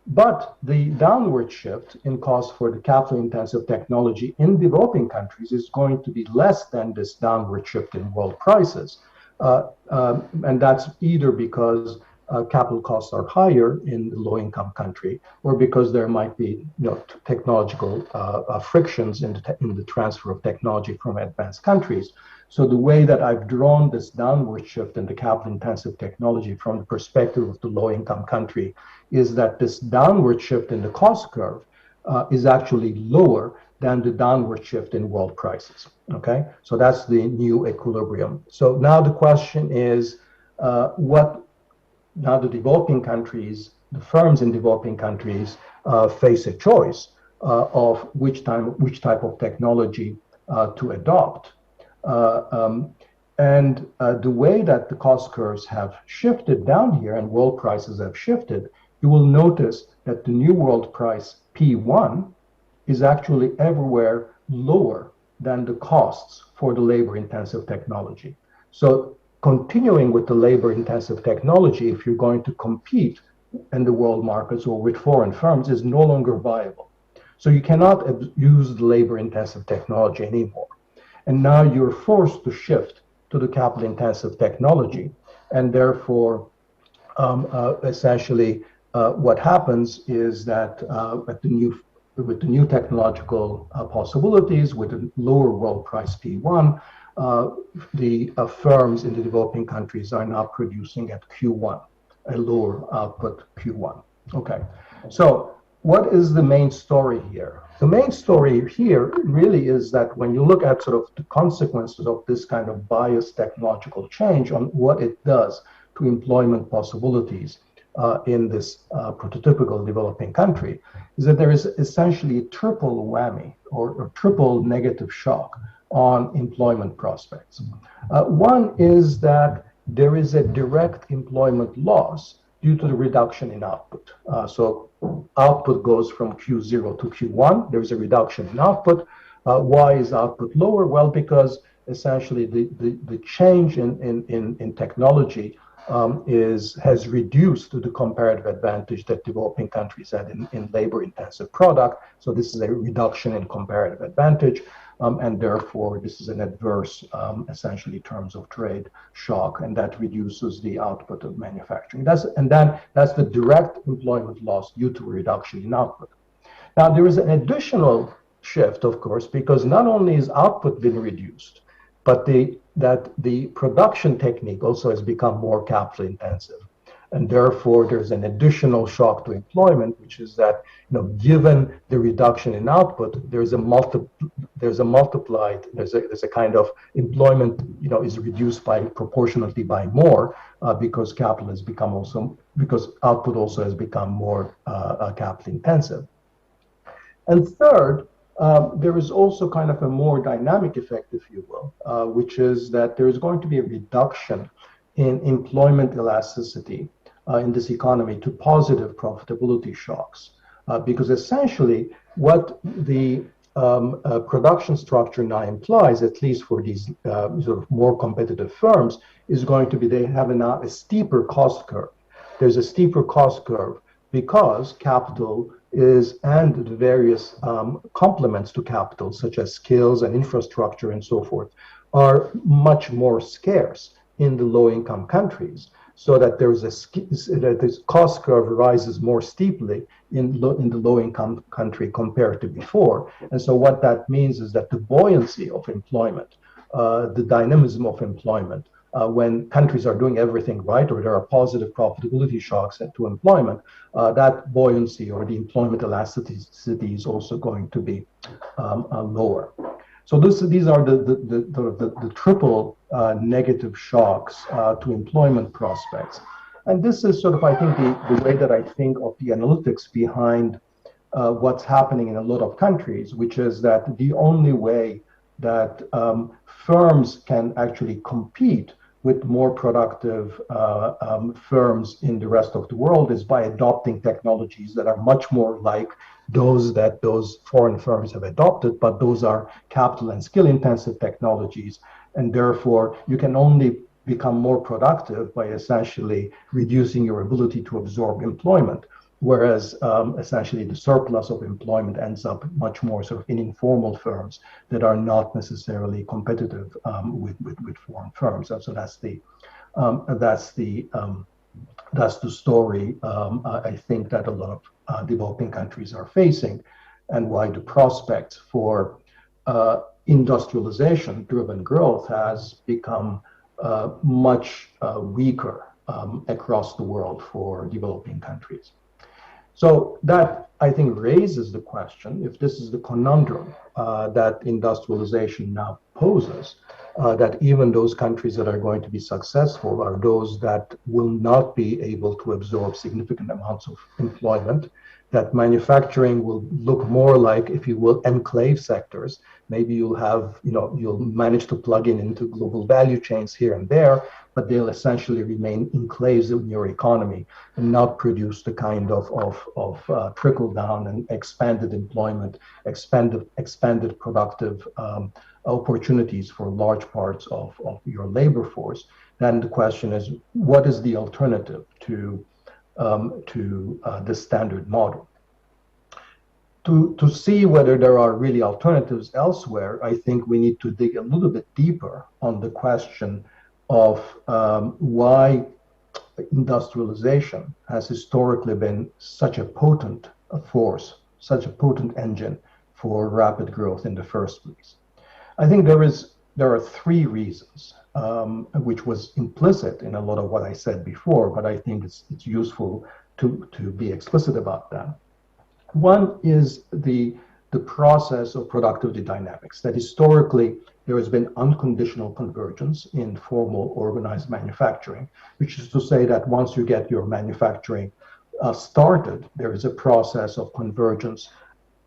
But the downward shift in cost for the capital-intensive technology in developing countries is going to be less than this downward shift in world prices. And that's either because capital costs are higher in the low-income country, or because there might be technological frictions in the transfer of technology from advanced countries. So the way that I've drawn this downward shift in the capital-intensive technology from the perspective of the low-income country is that this downward shift in the cost curve is actually lower than the downward shift in world prices. Okay, so that's the new equilibrium. So now the question is, now the developing countries, the firms in developing countries face a choice of which type of technology to adopt. And the way that the cost curves have shifted down here and world prices have shifted, you will notice that the new world price P1 is actually everywhere lower than the costs for the labor-intensive technology. So continuing with the labor-intensive technology, if you're going to compete in the world markets or with foreign firms, is no longer viable. So you cannot use the labor-intensive technology anymore. And now you're forced to shift to the capital-intensive technology. And therefore, essentially, what happens is that with the new technological possibilities, with a lower world price P1, the firms in the developing countries are now producing at Q1, a lower output Q1. Okay, so what is the main story here? The main story here really is that when you look at sort of the consequences of this kind of biased technological change on what it does to employment possibilities in this prototypical developing country, is that there is essentially a triple whammy or triple negative shock on employment prospects. One is that there is a direct employment loss due to the reduction in output. So output goes from Q0 to Q1. There's a reduction in output. Why is output lower? Well, because essentially the change in technology has reduced the comparative advantage that developing countries had in labor-intensive product. So this is a reduction in comparative advantage. And therefore, this is an adverse, essentially, terms of trade shock, and that reduces the output of manufacturing. That's the direct employment loss due to a reduction in output. Now, there is an additional shift, of course, because not only is output been reduced, but the production technique also has become more capital intensive. And therefore, there's an additional shock to employment, which is that, given the reduction in output, there's a kind of employment, is reduced by proportionately by more because because output also has become more capital intensive. And third, there is also kind of a more dynamic effect, if you will, which is that there is going to be a reduction in employment elasticity in this economy to positive profitability shocks. Because essentially what the production structure now implies, at least for these sort of more competitive firms, is going to be they have now a steeper cost curve. There's a steeper cost curve because capital and the various complements to capital, such as skills and infrastructure and so forth, are much more scarce in the low-income countries, so that that this cost curve rises more steeply in the low-income country compared to before. And so what that means is that the buoyancy of employment, the dynamism of employment, when countries are doing everything right or there are positive profitability shocks to employment, that buoyancy or the employment elasticity is also going to be lower. So these are the triple negative shocks to employment prospects. And this is sort of, I think, the way that I think of the analytics behind what's happening in a lot of countries, which is that the only way that firms can actually compete with more productive firms in the rest of the world is by adopting technologies that are much more like those that those foreign firms have adopted, but those are capital and skill intensive technologies. And therefore, you can only become more productive by essentially reducing your ability to absorb employment. Whereas essentially the surplus of employment ends up much more sort of in informal firms that are not necessarily competitive with foreign firms. And so that's the story I think that a lot of developing countries are facing, and why the prospects for industrialization-driven growth has become much weaker across the world for developing countries. So that, I think, raises the question, if this is the conundrum that industrialization now poses, that even those countries that are going to be successful are those that will not be able to absorb significant amounts of employment, that manufacturing will look more like, if you will, enclave sectors. Maybe you'll manage to plug into global value chains here and there, but they'll essentially remain enclaves in your economy and not produce the kind of trickle down and expanded employment, expanded productive opportunities for large parts of your labor force. Then the question is, what is the alternative to the standard model? To see whether there are really alternatives elsewhere, I think we need to dig a little bit deeper on the question of why industrialization has historically been such a potent force, such a potent engine for rapid growth in the first place. I think there are three reasons, which was implicit in a lot of what I said before, but I think it's useful to be explicit about that. One is the process of productivity dynamics, that historically there has been unconditional convergence in formal organized manufacturing, which is to say that once you get your manufacturing started, there is a process of convergence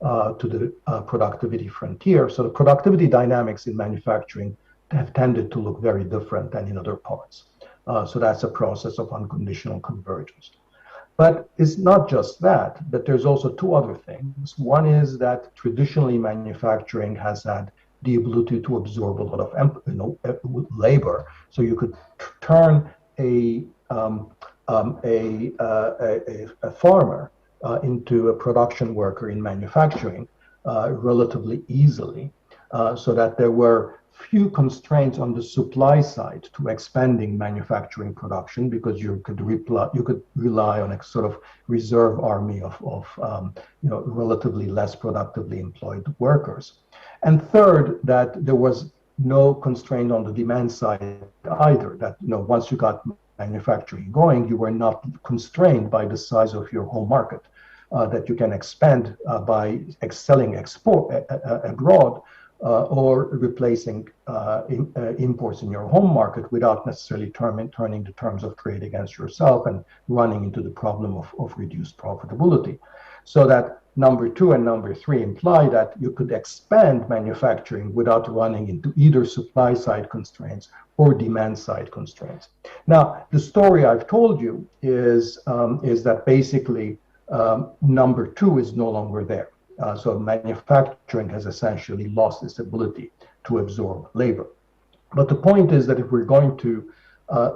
to the productivity frontier. So the productivity dynamics in manufacturing have tended to look very different than in other parts. So that's a process of unconditional convergence. But it's not just that, but there's also two other things. One is that traditionally manufacturing has had the ability to absorb a lot of labor. So you could turn a a farmer into a production worker in manufacturing relatively easily, so that there were few constraints on the supply side to expanding manufacturing production, because you could rely on a sort of reserve army of relatively less productively employed workers. And third, that there was no constraint on the demand side either. That once you got manufacturing going, you were not constrained by the size of your home market. That you can expand by excelling abroad, or replacing imports in your home market without necessarily turning the terms of trade against yourself and running into the problem of reduced profitability. So that number two and number three imply that you could expand manufacturing without running into either supply side constraints or demand side constraints. Now, the story I've told you is that basically number two is no longer there. So manufacturing has essentially lost its ability to absorb labor. But the point is that if we're going to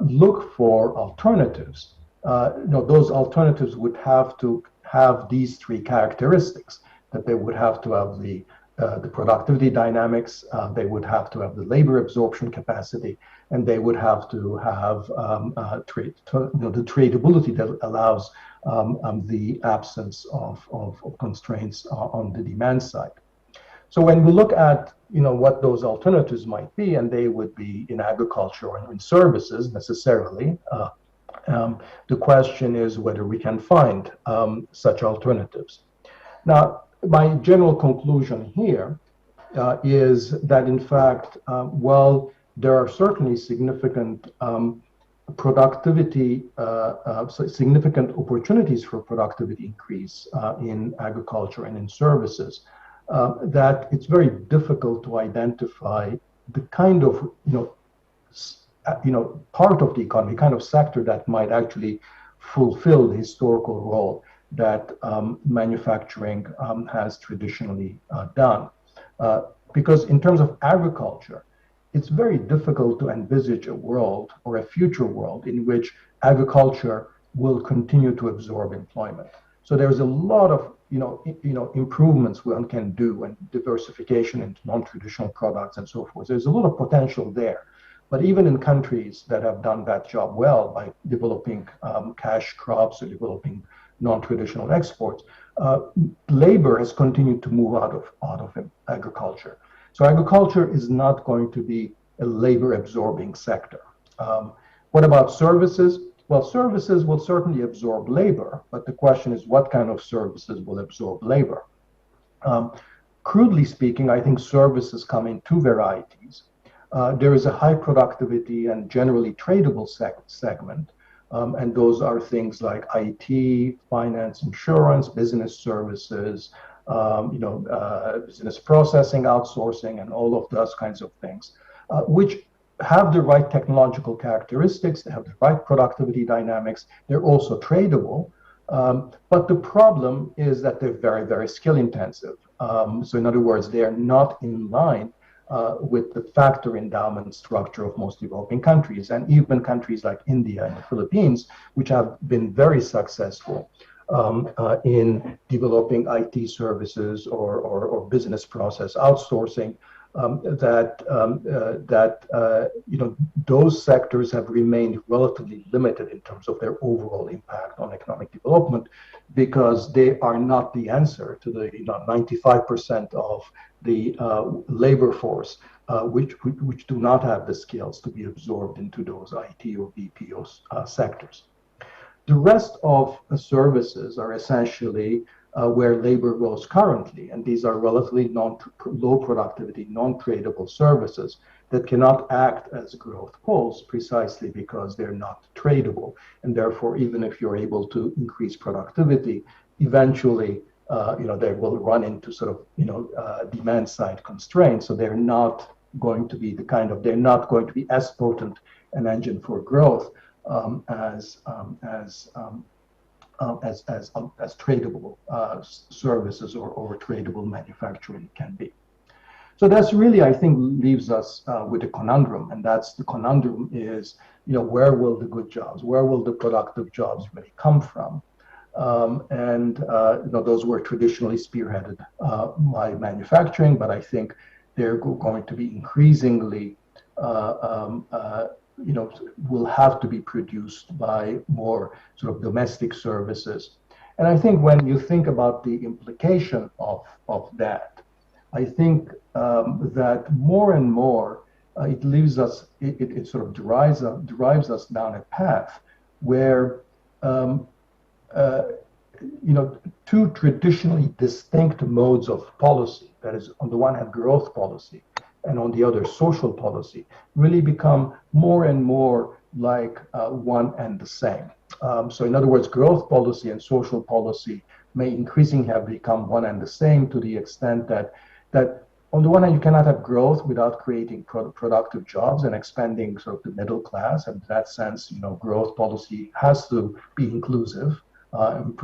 look for alternatives, those alternatives would have to have these three characteristics: that they would have to have the productivity dynamics, they would have to have the labor absorption capacity, and they would have to have the tradability that allows the absence of constraints on the demand side. So when we look at what those alternatives might be, and they would be in agriculture or in services necessarily, the question is whether we can find such alternatives. Now, my general conclusion here is that, in fact, while there are certainly significant significant opportunities for productivity increase in agriculture and in services, that it's very difficult to identify the kind of part of the economy, kind of sector that might actually fulfill the historical role that manufacturing has traditionally done. Because in terms of agriculture, it's very difficult to envisage a world or a future world in which agriculture will continue to absorb employment. So there's a lot of improvements one can do, and diversification into non-traditional products and so forth. There's a lot of potential there. But even in countries that have done that job well by developing cash crops or developing non-traditional exports, labor has continued to move out of agriculture. So agriculture is not going to be a labor-absorbing sector. What about services? Well, services will certainly absorb labor, but the question is what kind of services will absorb labor? Crudely speaking, I think services come in two varieties. There is a high productivity and generally tradable segment, and those are things like IT, finance, insurance, business services, business processing, outsourcing, and all of those kinds of things, which have the right technological characteristics, they have the right productivity dynamics, they're also tradable. But the problem is that they're very, very skill intensive. So in other words, they are not in line with the factor endowment structure of most developing countries, and even countries like India and the Philippines, which have been very successful in developing IT services or business process outsourcing, those sectors have remained relatively limited in terms of their overall impact on economic development, because they are not the answer to the 95% of the labor force which do not have the skills to be absorbed into those IT or BPO sectors. The rest of the services are essentially where labor goes currently. And these are relatively low productivity, non-tradable services that cannot act as growth poles precisely because they're not tradable. And therefore, even if you're able to increase productivity, eventually, they will run into sort of, demand side constraints. So they're not going to be they're not going to be as potent an engine for growth as tradable services or tradable manufacturing can be. So that's really, I think, leaves us with a conundrum, and that's the conundrum is, where will the good jobs, where will the productive jobs really come from? Those were traditionally spearheaded by manufacturing, but I think they're going to be increasingly will have to be produced by more sort of domestic services. And I think when you think about the implication of that, I think that more and more it leaves us, it sort of drives us down a path where two traditionally distinct modes of policy, that is on the one hand growth policy and on the other social policy, really become more and more like one and the same. So in other words, growth policy and social policy may increasingly have become one and the same to the extent that on the one hand, you cannot have growth without creating productive jobs and expanding sort of the middle class. And in that sense, growth policy has to be inclusive and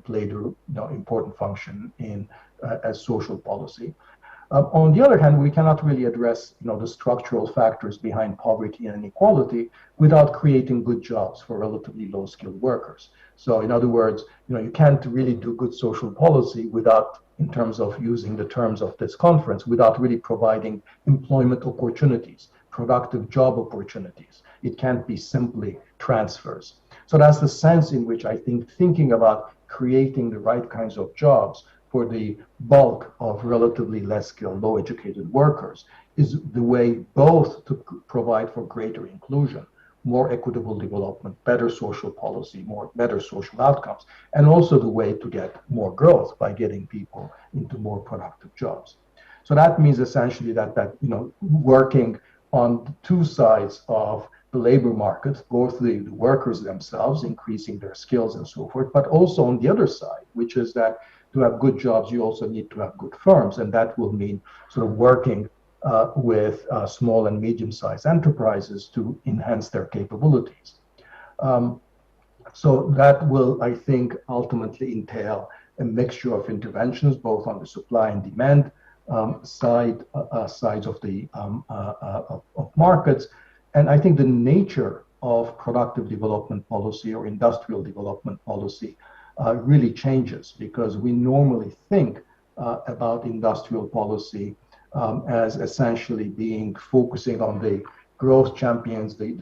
play the important function in as social policy. On the other hand, we cannot really address the structural factors behind poverty and inequality without creating good jobs for relatively low-skilled workers. So in other words, you can't really do good social policy without, in terms of using the terms of this conference, without really providing employment opportunities, productive job opportunities. It can't be simply transfers. So that's the sense in which I think thinking about creating the right kinds of jobs for the bulk of relatively less skilled, low educated workers is the way both to provide for greater inclusion, more equitable development, better social policy, better social outcomes, and also the way to get more growth by getting people into more productive jobs. So that means essentially that working on two sides of the labor market, both the workers themselves, increasing their skills and so forth, but also on the other side, which is that to have good jobs, you also need to have good firms, and that will mean sort of working with small and medium-sized enterprises to enhance their capabilities. So that will, I think, ultimately entail a mixture of interventions, both on the supply and demand sides of the of markets. And I think the nature of productive development policy or industrial development policy really changes, because we normally think about industrial policy as essentially being focusing on the growth champions, the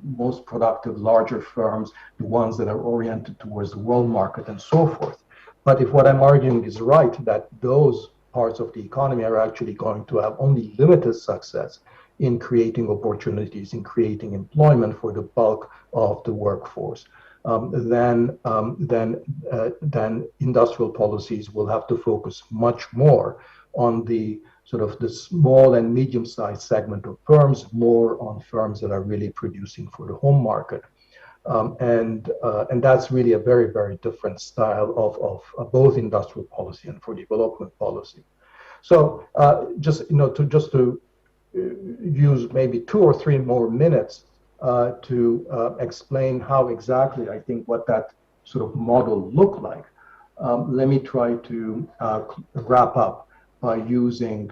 most productive larger firms, the ones that are oriented towards the world market and so forth. But if what I'm arguing is right, that those parts of the economy are actually going to have only limited success in creating opportunities, in creating employment for the bulk of the workforce, then industrial policies will have to focus much more on the sort of the small and medium-sized segment of firms, more on firms that are really producing for the home market. And that's really a very, very different style of both industrial policy and for development policy. So just to use maybe 2 or 3 more minutes to explain how exactly I think what that sort of model looked like. Let me try to wrap up by using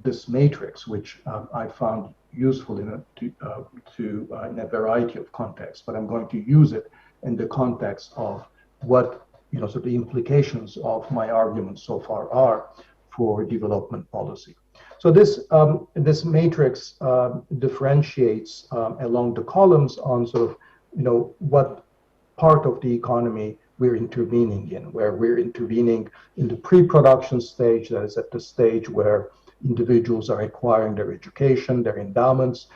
this matrix, which I found useful in a variety of contexts, but I'm going to use it in the context of what so the implications of my arguments so far are for development policy. So this matrix differentiates along the columns on sort of what part of the economy we're intervening in, where we're intervening in the pre-production stage, that is at the stage where individuals are acquiring their education, their endowments,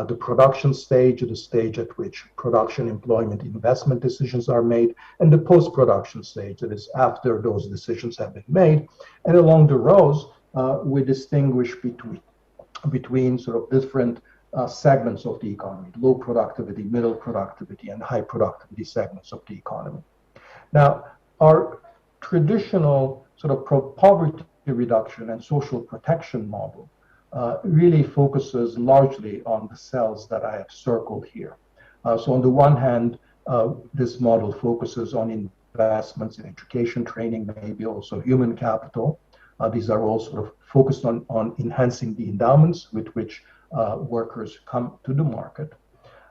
the production stage, the stage at which production, employment, investment decisions are made, and the post-production stage, that is after those decisions have been made. And along the rows, we distinguish between sort of different segments of the economy: low productivity, middle productivity, and high productivity segments of the economy. Now, our traditional sort of poverty reduction and social protection model really focuses largely on the cells that I have circled here. So on the one hand, this model focuses on investments in education, training, maybe also human capital. These are all sort of focused on enhancing the endowments with which workers come to the market,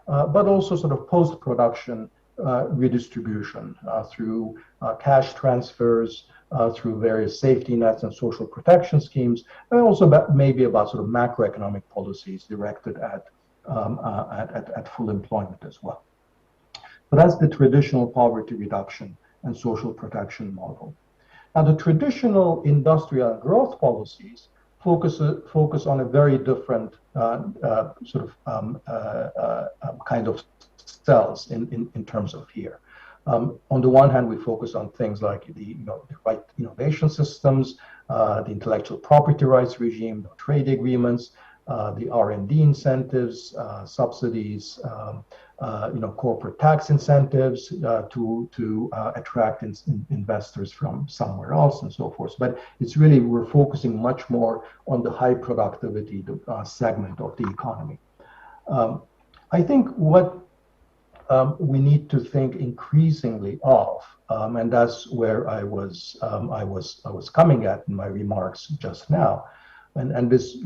but also sort of post-production redistribution through cash transfers, through various safety nets and social protection schemes, and also maybe about sort of macroeconomic policies directed at full employment as well. So that's the traditional poverty reduction and social protection model. Now, the traditional industrial growth policies focus on a very different sort of kind of cells in terms of here. On the one hand, we focus on things like the right innovation systems, the intellectual property rights regime, the trade agreements, the R&D incentives, subsidies, corporate tax incentives to attract investors from somewhere else and so forth. But it's really, we're focusing much more on the high productivity segment of the economy. I think what we need to think increasingly of, and that's where I was coming at in my remarks just now, and this,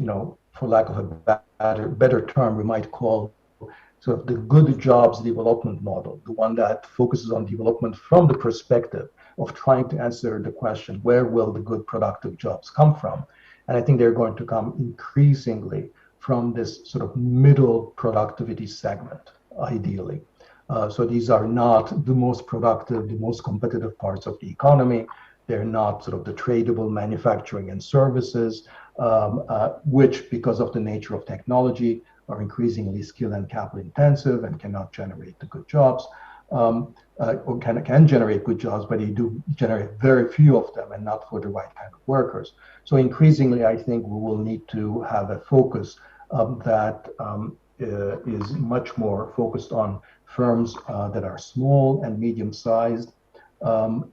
for lack of a better term, we might call sort of the good jobs development model, the one that focuses on development from the perspective of trying to answer the question, where will the good productive jobs come from? And I think they're going to come increasingly from this sort of middle productivity segment, ideally. So these are not the most productive, the most competitive parts of the economy. They're not sort of the tradable manufacturing and services, which, because of the nature of technology, are increasingly skill and capital intensive and cannot generate the good jobs, or can generate good jobs, but they do generate very few of them and not for the right kind of workers. So increasingly, I think we will need to have a focus that is much more focused on firms that are small and medium-sized, and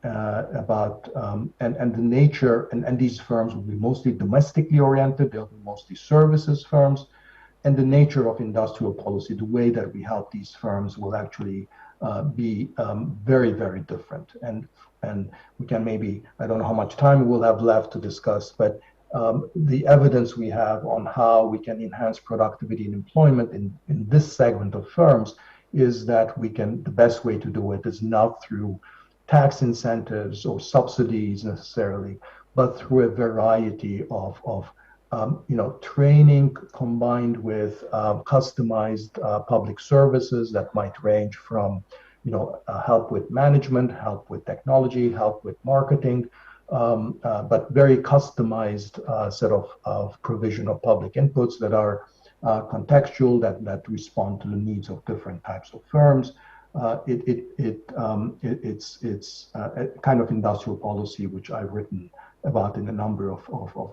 the nature, and these firms will be mostly domestically oriented. They'll be mostly services firms, and the nature of industrial policy, the way that we help these firms, will actually be very, very different. And we can maybe, I don't know how much time we'll have left to discuss, but the evidence we have on how we can enhance productivity and employment in this segment of firms is that the best way to do it is not through tax incentives or subsidies necessarily, but through a variety of training combined with customized public services that might range from help with management, help with technology, help with marketing, but very customized set of provision of public inputs that are contextual, that respond to the needs of different types of firms. It's a kind of industrial policy which I've written about in a number of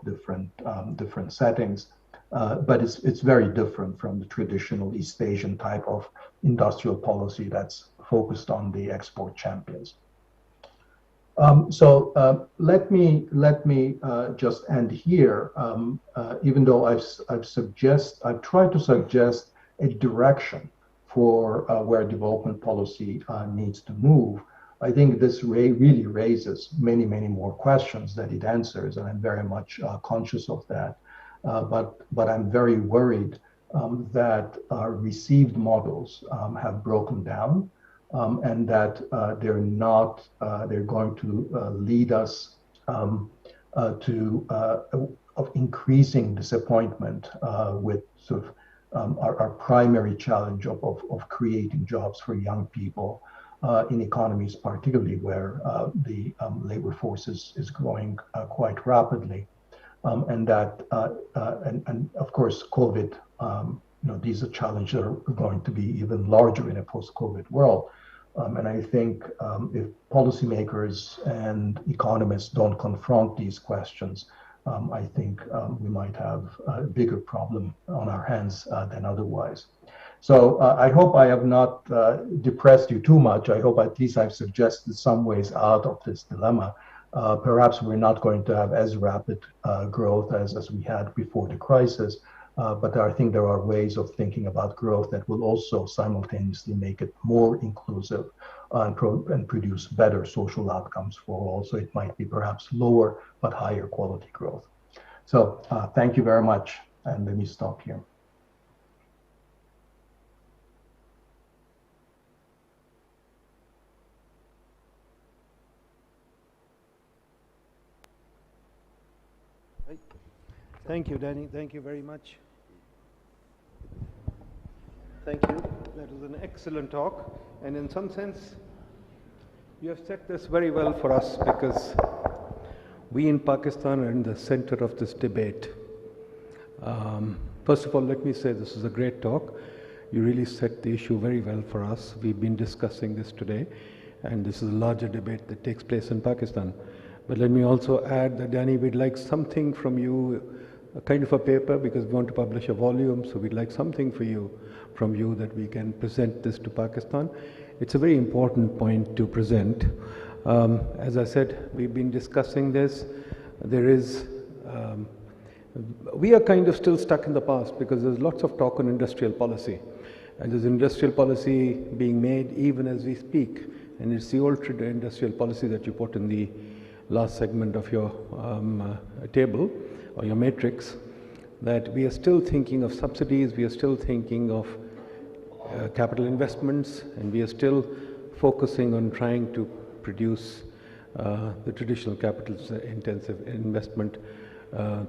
different settings, but it's very different from the traditional East Asian type of industrial policy that's focused on the export champions. So let me just end here. Even though I've tried to suggest a direction for where development policy needs to move, I think this really raises many more questions than it answers, and I'm very much conscious of that. But I'm very worried that our received models have broken down, and that they're going to lead us to of increasing disappointment with sort of our primary challenge of creating jobs for young people in economies, particularly where the labor force is growing quite rapidly. and that and of course COVID, these are challenges that are going to be even larger in a post-COVID world. And I think if policymakers and economists don't confront these questions, I think we might have a bigger problem on our hands than otherwise. So I hope I have not depressed you too much. I hope at least I've suggested some ways out of this dilemma. Perhaps we're not going to have as rapid growth as we had before the crisis, but I think there are ways of thinking about growth that will also simultaneously make it more inclusive and produce better social outcomes for all. So it might be perhaps lower but higher quality growth. So thank you very much, and let me stop here. Thank you, Danny. Thank you very much. Thank you. That was an excellent talk. And in some sense, you have set this very well for us because we in Pakistan are in the center of this debate. First of all, let me say this is a great talk. You really set the issue very well for us. We've been discussing this today, and this is a larger debate that takes place in Pakistan. But let me also add that, Danny, we'd like something from you, a kind of a paper, because we want to publish a volume, so we'd like something from you that we can present this to Pakistan. It's a very important point to present. As I said, we've been discussing this. We are kind of still stuck in the past because there's lots of talk on industrial policy. And there's industrial policy being made even as we speak. And it's the old industrial policy that you put in the last segment of your table or your matrix, that we are still thinking of subsidies, we are still thinking of capital investments, and we are still focusing on trying to produce the traditional capital intensive investment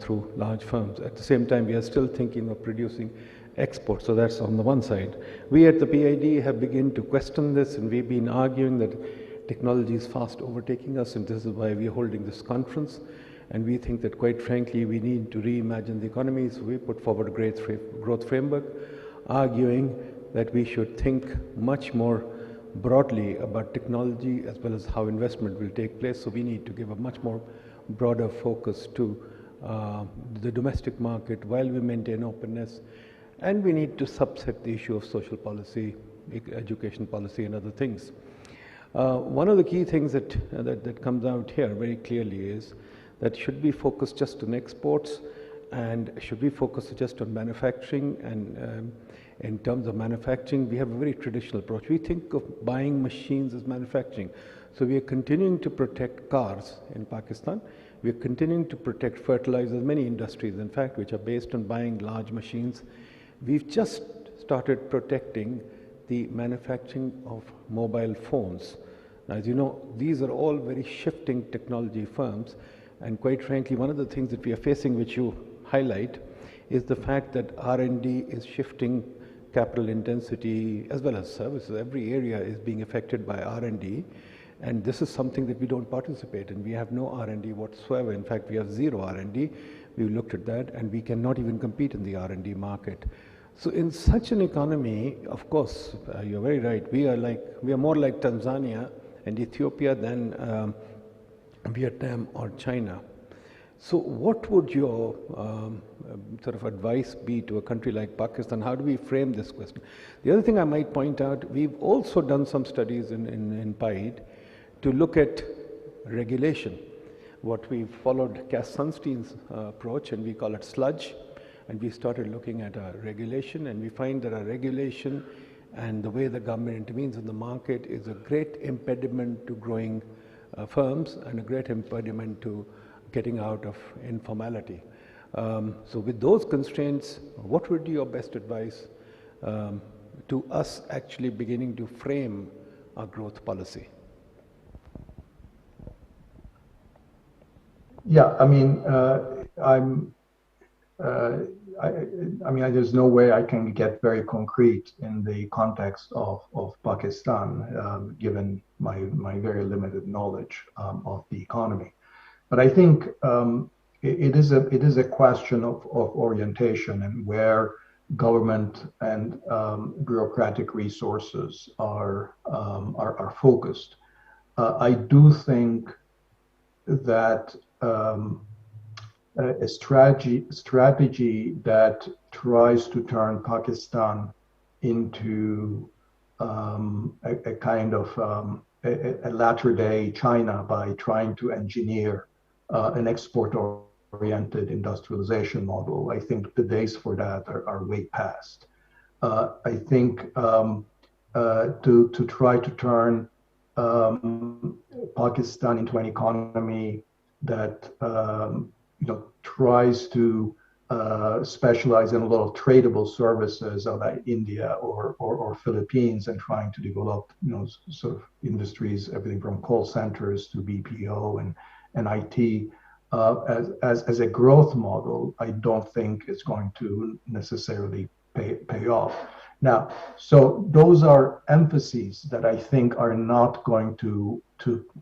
through large firms. At the same time, we are still thinking of producing exports. So that's on the one side. We at the PIDE have begun to question this, and we've been arguing that technology is fast overtaking us, and this is why we are holding this conference. And we think that, quite frankly, we need to reimagine the economy. So we put forward a great growth framework, arguing that we should think much more broadly about technology as well as how investment will take place. So we need to give a much more broader focus to the domestic market while we maintain openness. And we need to subset the issue of social policy, education policy, and other things. One of the key things that comes out here very clearly is that should we focus just on exports, and should we focus just on manufacturing? And in terms of manufacturing, we have a very traditional approach. We think of buying machines as manufacturing. So we are continuing to protect cars in Pakistan. We are continuing to protect fertilizers, many industries, in fact, which are based on buying large machines. We've just started protecting the manufacturing of mobile phones. Now, as you know, these are all very shifting technology firms. And quite frankly, one of the things that we are facing, which you highlight, is the fact that R&D is shifting capital intensity as well as services. Every area is being affected by R&D. And this is something that we don't participate in. We have no R&D whatsoever. In fact, we have zero R&D. We've looked at that, and we cannot even compete in the R&D market. So in such an economy, of course, you're very right. We are more like Tanzania and Ethiopia than Vietnam or China. So what would your sort of advice be to a country like Pakistan? How do we frame this question? The other thing I might point out, we've also done some studies in PIDE to look at regulation. What we followed Cass Sunstein's approach, and we call it sludge, and we started looking at our regulation, and we find that our regulation and the way the government intervenes in the market is a great impediment to growing firms and a great impediment to getting out of informality. So with those constraints, what would be your best advice to us actually beginning to frame our growth policy? Yeah, I mean, there's no way I can get very concrete in the context of Pakistan, given my very limited knowledge of the economy. But I think it is a question of orientation and where government and bureaucratic resources are focused. I do think that a strategy that tries to turn Pakistan into a kind of a latter-day China by trying to engineer an export-oriented industrialization model. I think the days for that are way past. I think to try to turn Pakistan into an economy that tries to specialize in a lot of tradable services like India or Philippines, and trying to develop sort of industries, everything from call centers to BPO and IT as a growth model. I don't think it's going to necessarily pay off. Now, so those are emphases that I think are not going to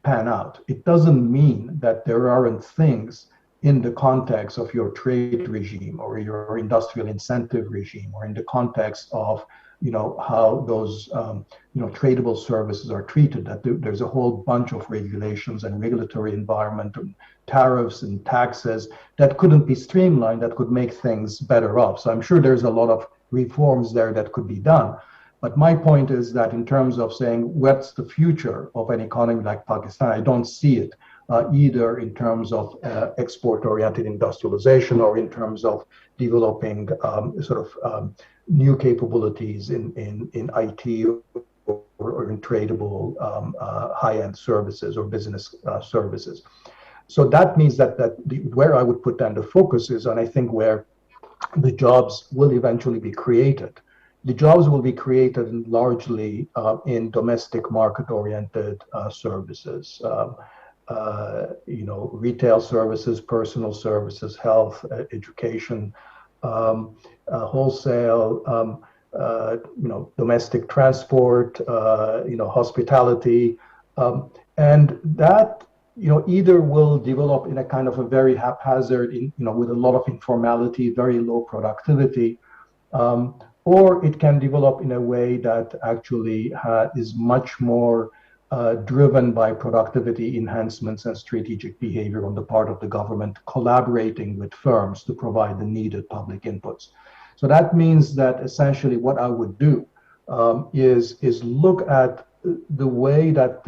pan out. It doesn't mean that there aren't things in the context of your trade regime or your industrial incentive regime, or in the context of how those tradable services are treated, that there's a whole bunch of regulations and regulatory environment and tariffs and taxes that couldn't be streamlined, that could make things better off. So I'm sure there's a lot of reforms there that could be done. But my point is that in terms of saying what's the future of an economy like Pakistan, I don't see it either in terms of export-oriented industrialization or in terms of developing new capabilities in IT or in tradable high-end services or business services. So that means that where I would put down the focus is, and I think where the jobs will eventually be created. The jobs will be created largely in domestic market-oriented services, retail services, personal services, health, education, wholesale, domestic transport, hospitality, and that either will develop in a kind of a very haphazard, with a lot of informality, very low productivity, or it can develop in a way that actually is much more driven by productivity enhancements and strategic behavior on the part of the government, collaborating with firms to provide the needed public inputs. So that means that essentially what I would do is look at the way that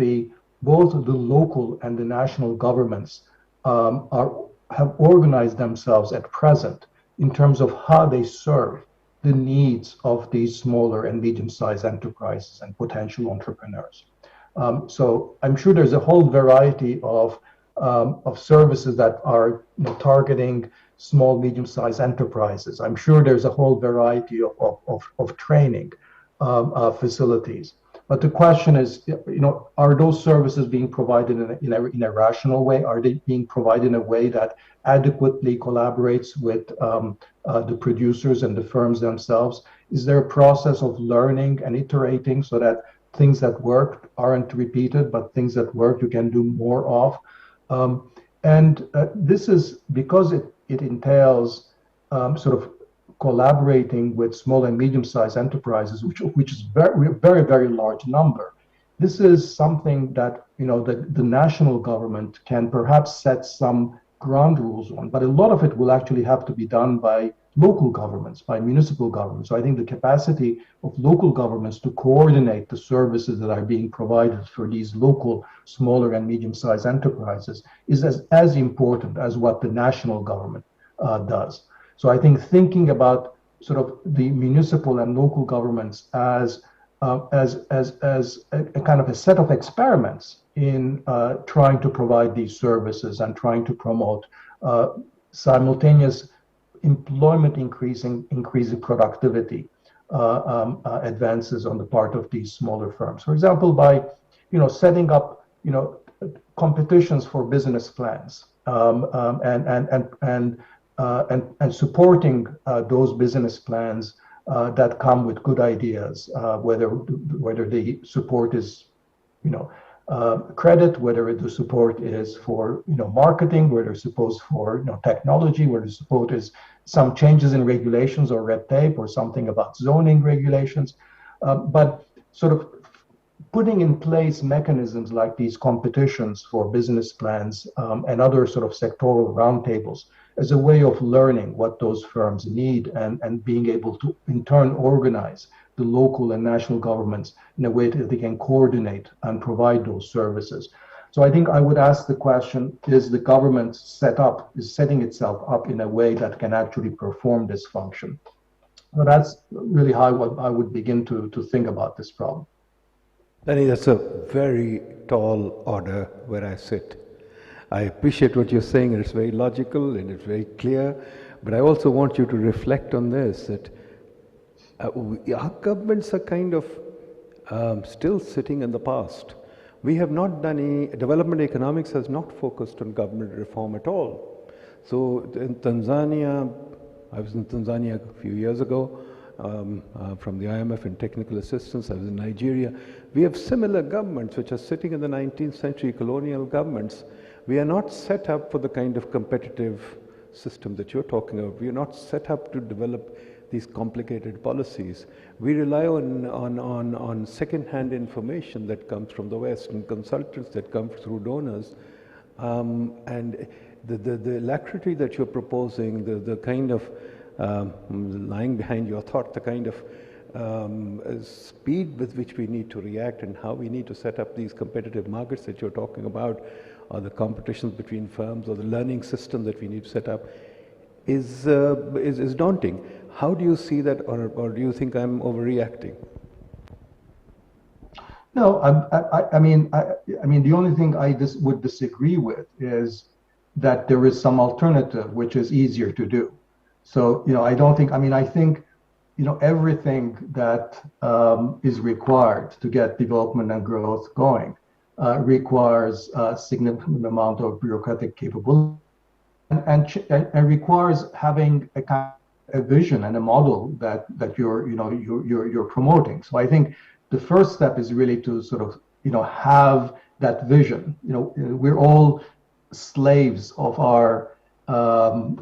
both the local and the national governments have organized themselves at present in terms of how they serve the needs of these smaller and medium-sized enterprises and potential entrepreneurs. So I'm sure there's a whole variety of services that are targeting small, medium-sized enterprises. I'm sure there's a whole variety of training facilities. But the question is, are those services being provided in a rational way? Are they being provided in a way that adequately collaborates with the producers and the firms themselves? Is there a process of learning and iterating so that things that work aren't repeated, but things that work you can do more of? This is because it entails sort of collaborating with small and medium-sized enterprises, which is very, very, very large number. This is something that the national government can perhaps set some ground rules on, but a lot of it will actually have to be done by local governments, by municipal governments. So I think the capacity of local governments to coordinate the services that are being provided for these local, smaller and medium-sized enterprises is as important as what the national government does. So I think thinking about sort of the municipal and local governments as a kind of a set of experiments in trying to provide these services and trying to promote simultaneous employment increasing productivity advances on the part of these smaller firms. For example, by setting up competitions for business plans and supporting those business plans that come with good ideas, whether the support is credit, whether the support is for marketing, whether support for technology, whether support is some changes in regulations or red tape or something about zoning regulations, but sort of putting in place mechanisms like these competitions for business plans and other sort of sectoral roundtables as a way of learning what those firms need and being able to in turn organize the local and national governments in a way that they can coordinate and provide those services. So I think I would ask the question, is the government setting itself up in a way that can actually perform this function? So that's really how I would begin to think about this problem. Danny, that's a very tall order where I sit. I appreciate what you're saying, and it's very logical and it's very clear, but I also want you to reflect on this, that our governments are kind of still sitting in the past. We have not done any, development economics has not focused on government reform at all. So in Tanzania, I was in Tanzania a few years ago, from the IMF in technical assistance. I was in Nigeria. We have similar governments which are sitting in the 19th century colonial governments. We are not set up for the kind of competitive system that you're talking about. We are not set up to develop these complicated policies. We rely on second-hand information that comes from the West and consultants that come through donors. And the alacrity that you're proposing, the kind of lying behind your thought, the kind of speed with which we need to react and how we need to set up these competitive markets that you're talking about, or the competitions between firms, or the learning system that we need to set up, is daunting. How do you see that, or do you think I'm overreacting? No, I mean, the only thing I would disagree with is that there is some alternative which is easier to do. So, I don't think, I think, everything that is required to get development and growth going requires a significant amount of bureaucratic capability and requires having a vision and a model that you're promoting. So I think the first step is really to sort of, have that vision. We're all slaves of our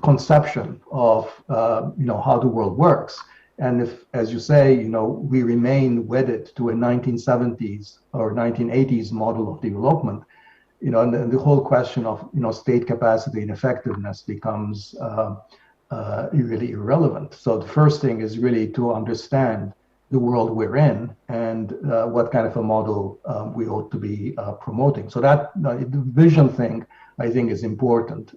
conception of how the world works, and if, as you say, we remain wedded to a 1970s or 1980s model of development, and the whole question of state capacity and effectiveness becomes really irrelevant. So the first thing is really to understand the world we're in and what kind of a model we ought to be promoting. So that the vision thing, I think, is important.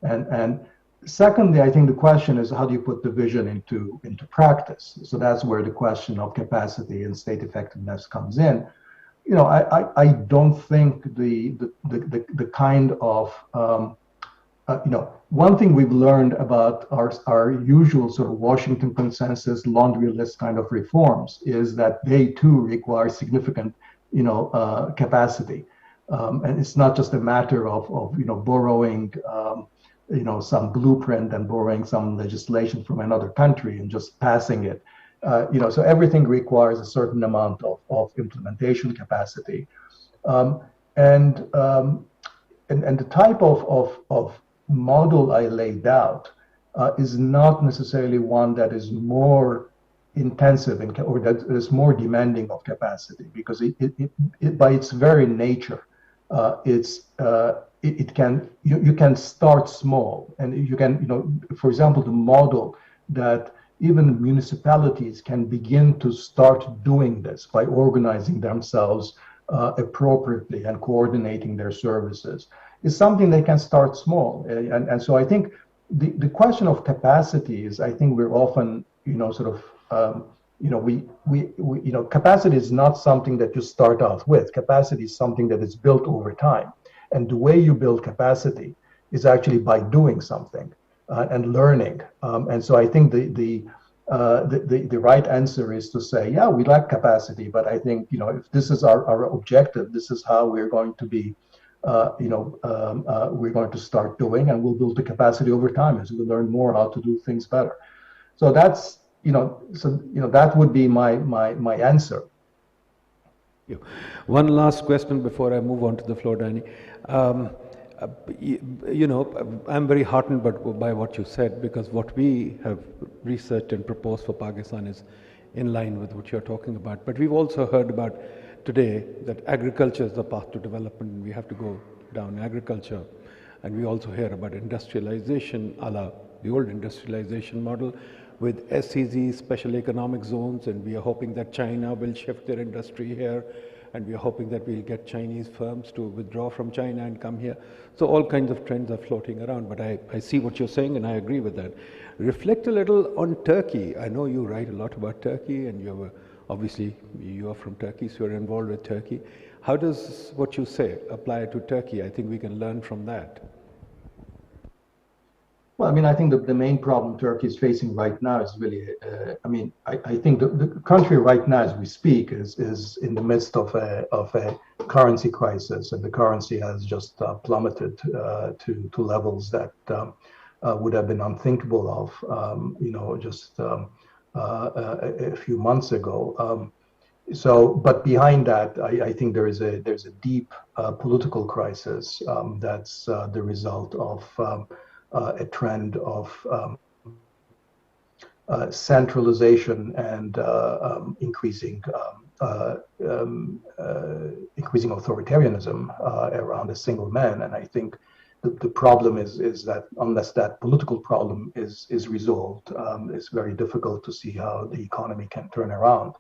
And secondly, I think the question is, how do you put the vision into practice? So that's where the question of capacity and state effectiveness comes in. I don't think the kind of one thing we've learned about our usual sort of Washington consensus laundry list kind of reforms is that they too require significant capacity, and it's not just a matter of borrowing some blueprint and borrowing some legislation from another country and just passing it. So everything requires a certain amount of implementation capacity, and the type of model I laid out is not necessarily one that is more intensive or that is more demanding of capacity, because it by its very nature, you can start small, and you can, for example, the model that even municipalities can begin to start doing this by organizing themselves appropriately and coordinating their services is something they can start small. And so I think the question of capacity is, I think we're often, capacity is not something that you start out with. Capacity is something that is built over time. And the way you build capacity is actually by doing something and learning. And so I think the right answer is to say, yeah, we lack capacity, but I think, if this is our objective, this is how we're going to be, we're going to start doing, and we'll build the capacity over time as we learn more how to do things better. So that's, that would be my answer. you. One last question before I move on to the floor, Danny. You know, I'm very heartened by what you said, because what we have researched and proposed for Pakistan is in line with what you're talking about. But we've also heard about today that agriculture is the path to development, and we have to go down agriculture. And we also hear about industrialization, a la the old industrialization model, with SEZ, special economic zones, and we are hoping that China will shift their industry here, and we are hoping that we'll get Chinese firms to withdraw from China and come here. So all kinds of trends are floating around, but I see what you're saying, and I agree with that. Reflect a little on Turkey. I know you write a lot about Turkey, and you obviously you are from Turkey, so you're involved with Turkey. How does what you say apply to Turkey? I think we can learn from that. Well, I mean, I think the main problem Turkey is facing right now is really, I think the country right now, as we speak, is in the midst of a currency crisis, and the currency has just plummeted to levels that would have been unthinkable of, just a few months ago. But behind that, I think there's a deep political crisis that's the result of a trend of centralization and increasing authoritarianism around a single man. And I think the problem is that unless that political problem is resolved, it's very difficult to see how the economy can turn around.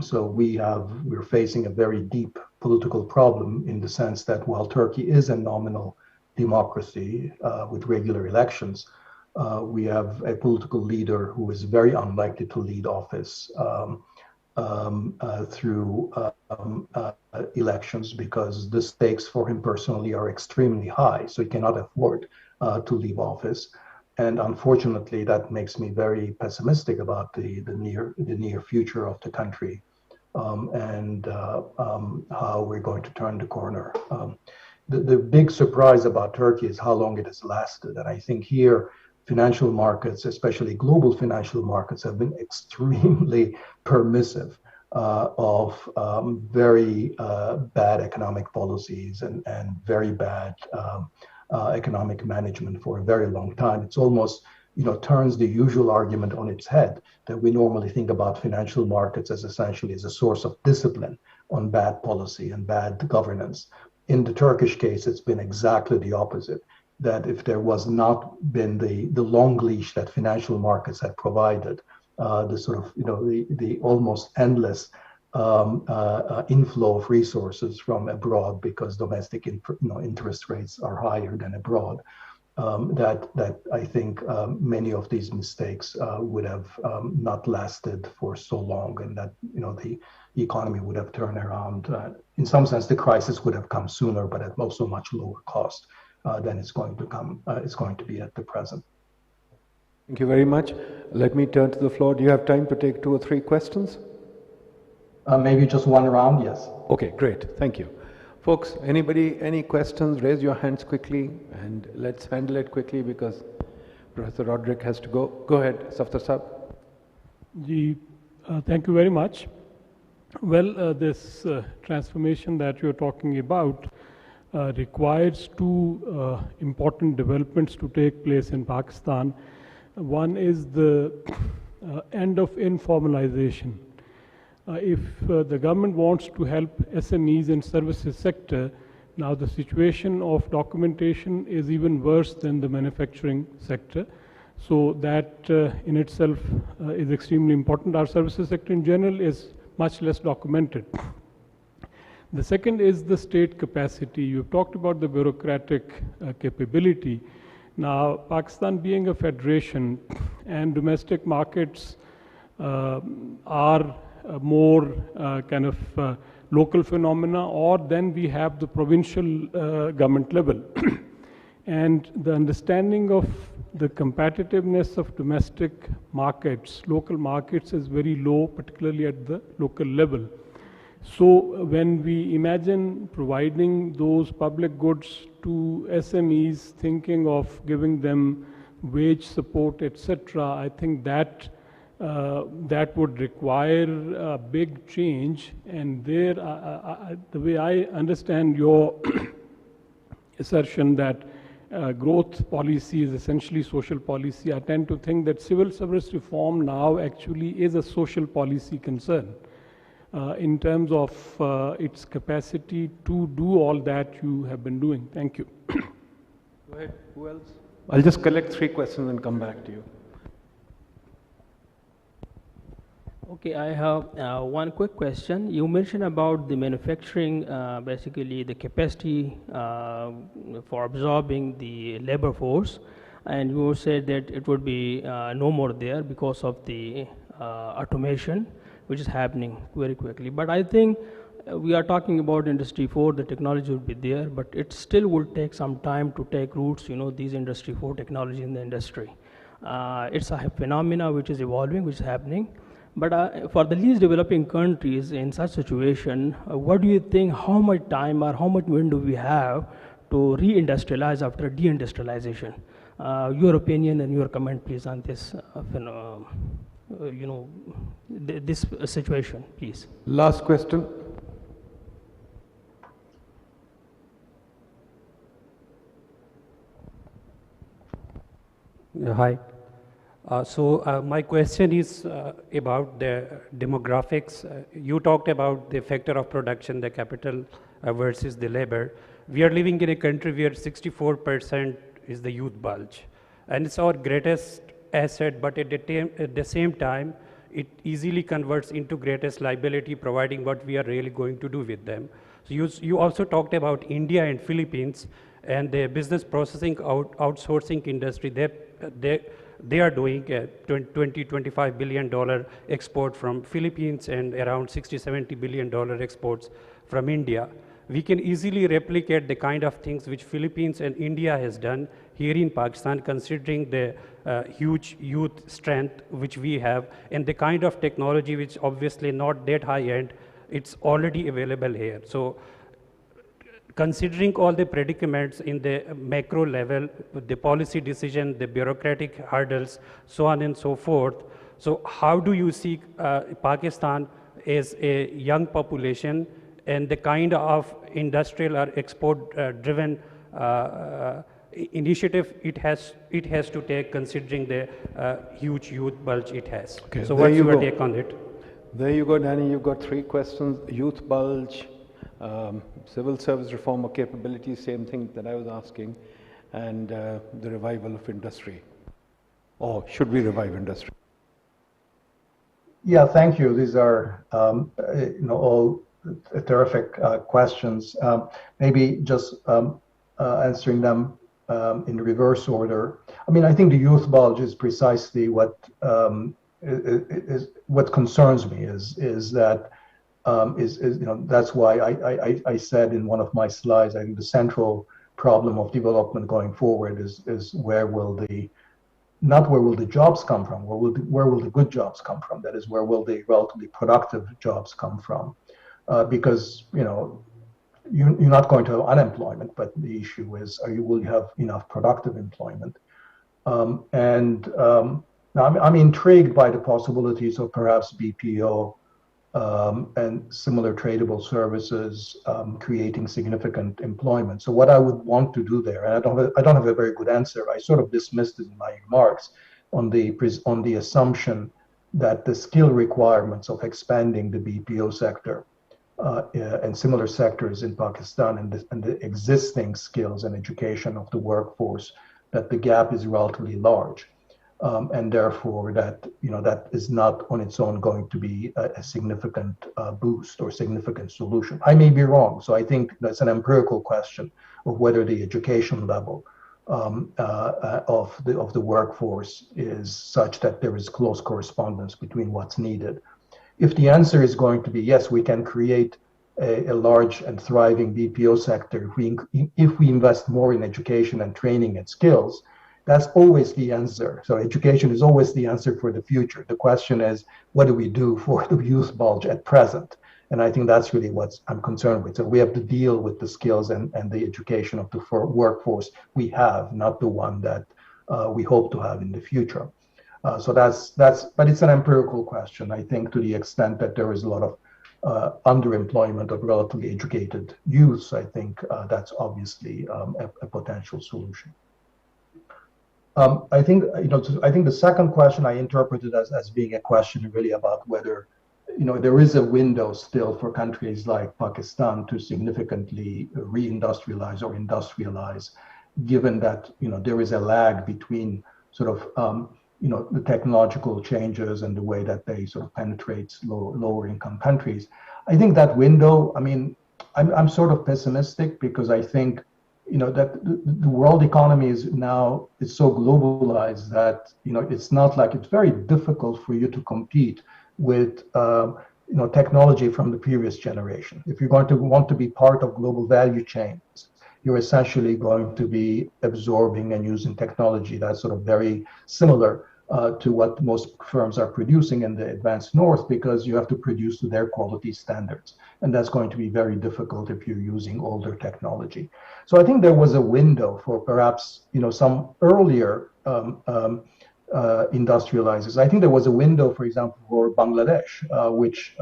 So we're facing a very deep political problem, in the sense that while Turkey is a nominal democracy with regular elections, we have a political leader who is very unlikely to lead office through elections, because the stakes for him personally are extremely high, so he cannot afford to leave office. And unfortunately, that makes me very pessimistic about the near future of the country, and how we're going to turn the corner. The big surprise about Turkey is how long it has lasted. And I think here, financial markets, especially global financial markets, have been extremely permissive of very bad economic policies and very bad economic management for a very long time. It's almost, turns the usual argument on its head, that we normally think about financial markets as essentially as a source of discipline on bad policy and bad governance. In the Turkish case, it's been exactly the opposite, that if there was not been the long leash that financial markets have provided, the sort of, the almost endless inflow of resources from abroad, because domestic interest rates are higher than abroad, that I think many of these mistakes would have not lasted for so long, and that the economy would have turned around. In some sense, the crisis would have come sooner, but at also much lower cost than it's going to be at the present. Thank you very much. Let me turn to the floor. Do you have time to take 2 or 3 questions? Maybe just one round, yes. Okay, great. Thank you. Folks, any questions? Raise your hands quickly, and let's handle it quickly because Professor Roderick has to go. Go ahead, Safdar Saab. Thank you very much. Well, this transformation that you're talking about requires 2 important developments to take place in Pakistan. One is the end of informalization. If the government wants to help SMEs in services sector, now the situation of documentation is even worse than the manufacturing sector. So that in itself is extremely important. Our services sector in general is much less documented. The second is the state capacity. You've talked about the bureaucratic capability. Now, Pakistan being a federation and domestic markets are more kind of local phenomena, or then we have the provincial government level. And the understanding of the competitiveness of domestic markets, local markets, is very low, particularly at the local level. So when we imagine providing those public goods to SMEs, thinking of giving them wage support, etc., I think that that would require a big change. And there, the way I understand your assertion that growth policy is essentially social policy, I tend to think that civil service reform now actually is a social policy concern in terms of its capacity to do all that you have been doing. Thank you. Go ahead. Who else? I'll just collect 3 questions and come back to you. Okay, I have one quick question. You mentioned about the manufacturing, basically the capacity for absorbing the labor force, and you said that it would be no more there because of the automation, which is happening very quickly. But I think we are talking about Industry 4, the technology will be there, but it still will take some time to take roots, these Industry 4 technology in the industry. It's a phenomena which is evolving, which is happening. But for the least developing countries in such situation, what do you think, how much time or how much window we have to reindustrialize after deindustrialization? Your opinion and your comment, please, on this, this situation, please. Last question. Hi. My question is about the demographics. You talked about the factor of production, the capital versus the labor. We are living in a country where 64% is the youth bulge. And it's our greatest asset, but at the same time, it easily converts into greatest liability, providing what we are really going to do with them. So you also talked about India and Philippines and the business processing outsourcing industry. They are doing a $20-25 billion export from Philippines and around $60-70 billion exports from India. We can easily replicate the kind of things which Philippines and India has done here in Pakistan, considering the huge youth strength which we have and the kind of technology which obviously not that high end, it's already available here. So considering all the predicaments in the macro level, the policy decision, the bureaucratic hurdles, so on and so forth, so how do you see Pakistan as a young population and the kind of industrial or export-driven initiative it has to take, considering the huge youth bulge it has? Okay, so what's your take on it? There you go, Danny. You've got 3 questions: youth bulge, civil service reform or capability, same thing that I was asking, and the revival of industry. Or should we revive industry? Yeah, thank you. These are all terrific questions. Maybe just answering them in reverse order. I mean, I think the youth bulge is precisely what concerns me. Is that that's why I said in one of my slides, I think the central problem of development going forward is not where will the jobs come from, where will the good jobs come from? That is, where will the relatively productive jobs come from? Because you're not going to have unemployment, but the issue is, will you have enough productive employment? I'm intrigued by the possibilities of perhaps BPO and similar tradable services creating significant employment. So what I would want to do there, and I don't have a very good answer. I sort of dismissed it in my remarks on the assumption that the skill requirements of expanding the BPO sector and similar sectors in Pakistan and the existing skills and education of the workforce, that the gap is relatively large. And therefore that is not on its own going to be a significant boost or significant solution. I may be wrong. So I think that's an empirical question of whether the education level of the workforce is such that there is close correspondence between what's needed. If the answer is going to be yes, we can create a large and thriving BPO sector if we invest more in education and training and skills. That's always the answer. So education is always the answer for the future. The question is, what do we do for the youth bulge at present? And I think that's really what I'm concerned with. So we have to deal with the skills and the education of the workforce we have, not the one that we hope to have in the future. But it's an empirical question, I think, to the extent that there is a lot of underemployment of relatively educated youths. I think that's obviously a potential solution. I think the second question I interpreted as being a question really about whether there is a window still for countries like Pakistan to significantly reindustrialize or industrialize, given that there is a lag between sort of the technological changes and the way that they sort of penetrate lower income countries. I think that window, I mean, I'm sort of pessimistic because I think that the world economy is so globalized that it's not like it's very difficult for you to compete with technology from the previous generation. If you're going to want to be part of global value chains, you're essentially going to be absorbing and using technology that's sort of very similar to what most firms are producing in the advanced north, because you have to produce to their quality standards. And that's going to be very difficult if you're using older technology. So I think there was a window for perhaps some earlier industrializers. I think there was a window, for example, for Bangladesh, which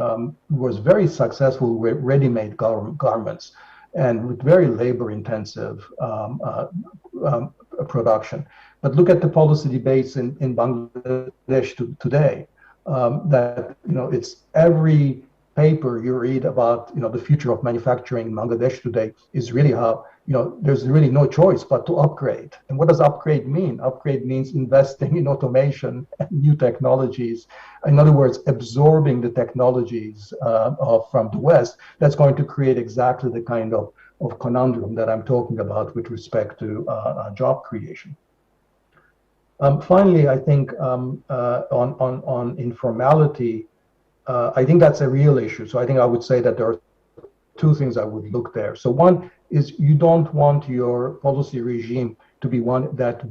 was very successful with ready-made garments and with very labor-intensive production. But look at the policy debates in Bangladesh today. That it's every paper you read about the future of manufacturing in Bangladesh today is really how there's really no choice but to upgrade. And what does upgrade mean? Upgrade means investing in automation and new technologies. In other words, absorbing the technologies from the West. That's going to create exactly the kind of conundrum that I'm talking about with respect to job creation. Finally, I think on informality, I think that's a real issue. So I think I would say that there are two things I would look there. So one is you don't want your policy regime to be one that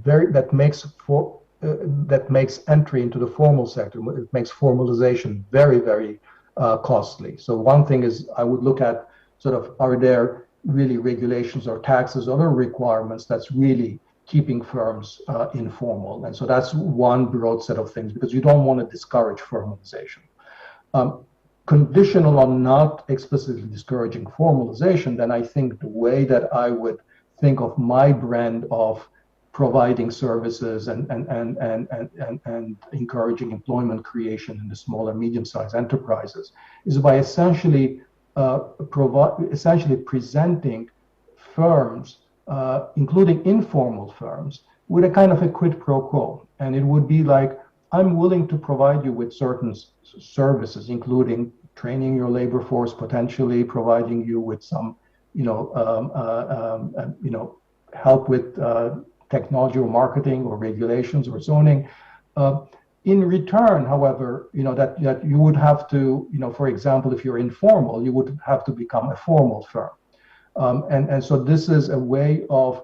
makes entry into the formal sector. It makes formalization very, very costly. So one thing is I would look at sort of, are there really regulations or taxes, other requirements that's really keeping firms informal? And so that's one broad set of things, because you don't want to discourage formalization. Conditional on not explicitly discouraging formalization, then I think the way that I would think of my brand of providing services and encouraging employment creation in the small and medium-sized enterprises is by essentially presenting firms, including informal firms, with a kind of a quid pro quo. And it would be like, I'm willing to provide you with certain services, including training your labor force, potentially providing you with some, help with technology or marketing or regulations or zoning. In return, however, that you would have to, for example, if you're informal, you would have to become a formal firm. And so this is a way of,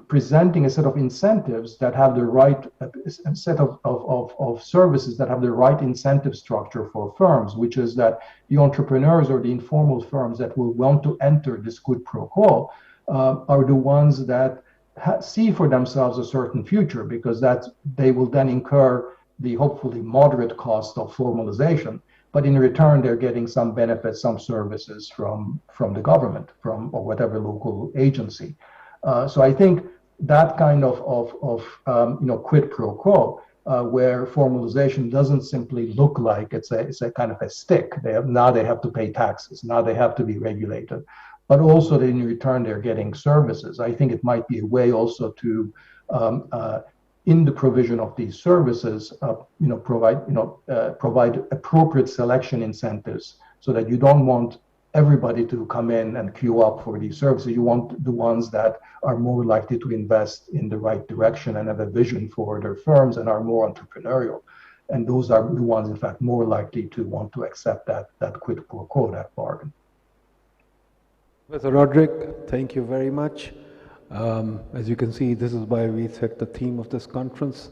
presenting a set of incentives that have the right, a set of services that have the right incentive structure for firms, which is that the entrepreneurs or the informal firms that will want to enter this quid pro quo are the ones that see for themselves a certain future, because they will then incur the hopefully moderate cost of formalization. But in return, they're getting some benefits, some services from the government, or whatever local agency. So I think that kind of quid pro quo, where formalization doesn't simply look like it's a kind of a stick. Now they have to pay taxes. Now they have to be regulated, but also that in return they're getting services. I think it might be a way also to, in the provision of these services, provide appropriate selection incentives, so that you don't want everybody to come in and queue up for these services. You want the ones that are more likely to invest in the right direction and have a vision for their firms and are more entrepreneurial. And those are the ones, in fact, more likely to want to accept that quid pro quo, that bargain. Professor Roderick, thank you very much. As you can see, this is why we set the theme of this conference.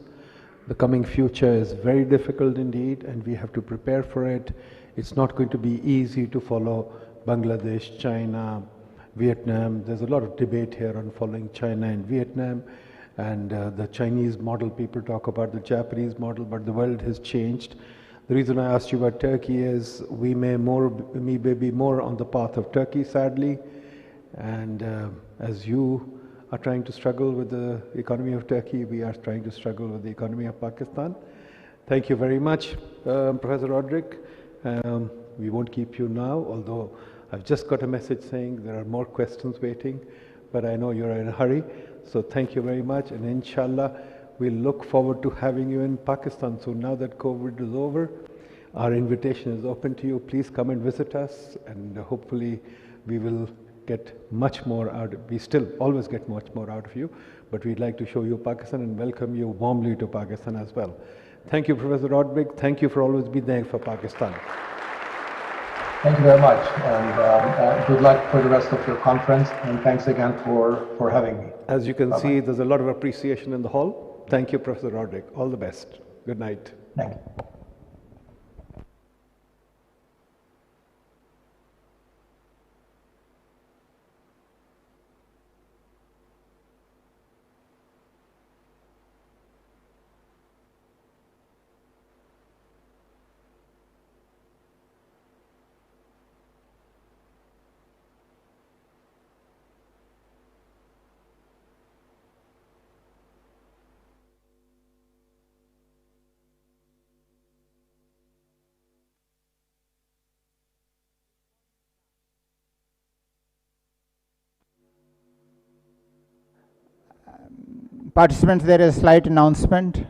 The coming future is very difficult indeed, and we have to prepare for it. It's not going to be easy to follow Bangladesh, China, Vietnam. There's a lot of debate here on following China and Vietnam. And the Chinese model, people talk about the Japanese model, but the world has changed. The reason I asked you about Turkey is we may be more on the path of Turkey, sadly. And as you are trying to struggle with the economy of Turkey, we are trying to struggle with the economy of Pakistan. Thank you very much, Professor Roderick. We won't keep you now, although I've just got a message saying there are more questions waiting, but I know you're in a hurry. So thank you very much, and inshallah, we look forward to having you in Pakistan. So now that COVID is over, our invitation is open to you. Please come and visit us, and hopefully we will get much more out of, we still always get much more out of you, but we'd like to show you Pakistan and welcome you warmly to Pakistan as well. Thank you, Professor Roderick. Thank you for always being there for Pakistan. Thank you very much, and good luck for the rest of your conference, and thanks again for having me. As you can see, there's a lot of appreciation in the hall. Thank you, Professor Roderick. All the best. Good night. Thank you. Participants, there is a slight announcement.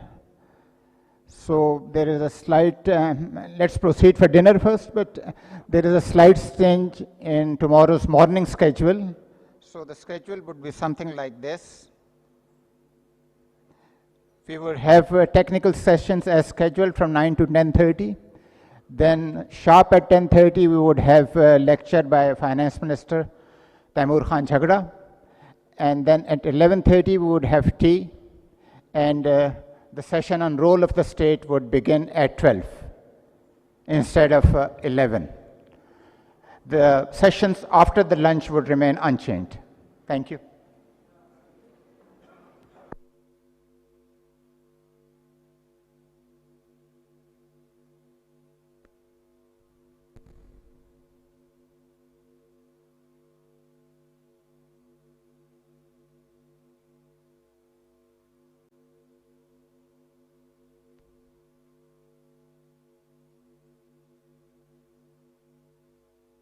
So there is a slight, let's proceed for dinner first, but there is a slight change in tomorrow's morning schedule. So the schedule would be something like this. We would have technical sessions as scheduled from 9 to 10:30. Then sharp at 10:30, we would have a lecture by Finance Minister Taimur Khan Jhagda. And then at 11:30 we would have tea, and the session on role of the state would begin at 12 instead of 11. The sessions after the lunch would remain unchanged. Thank you.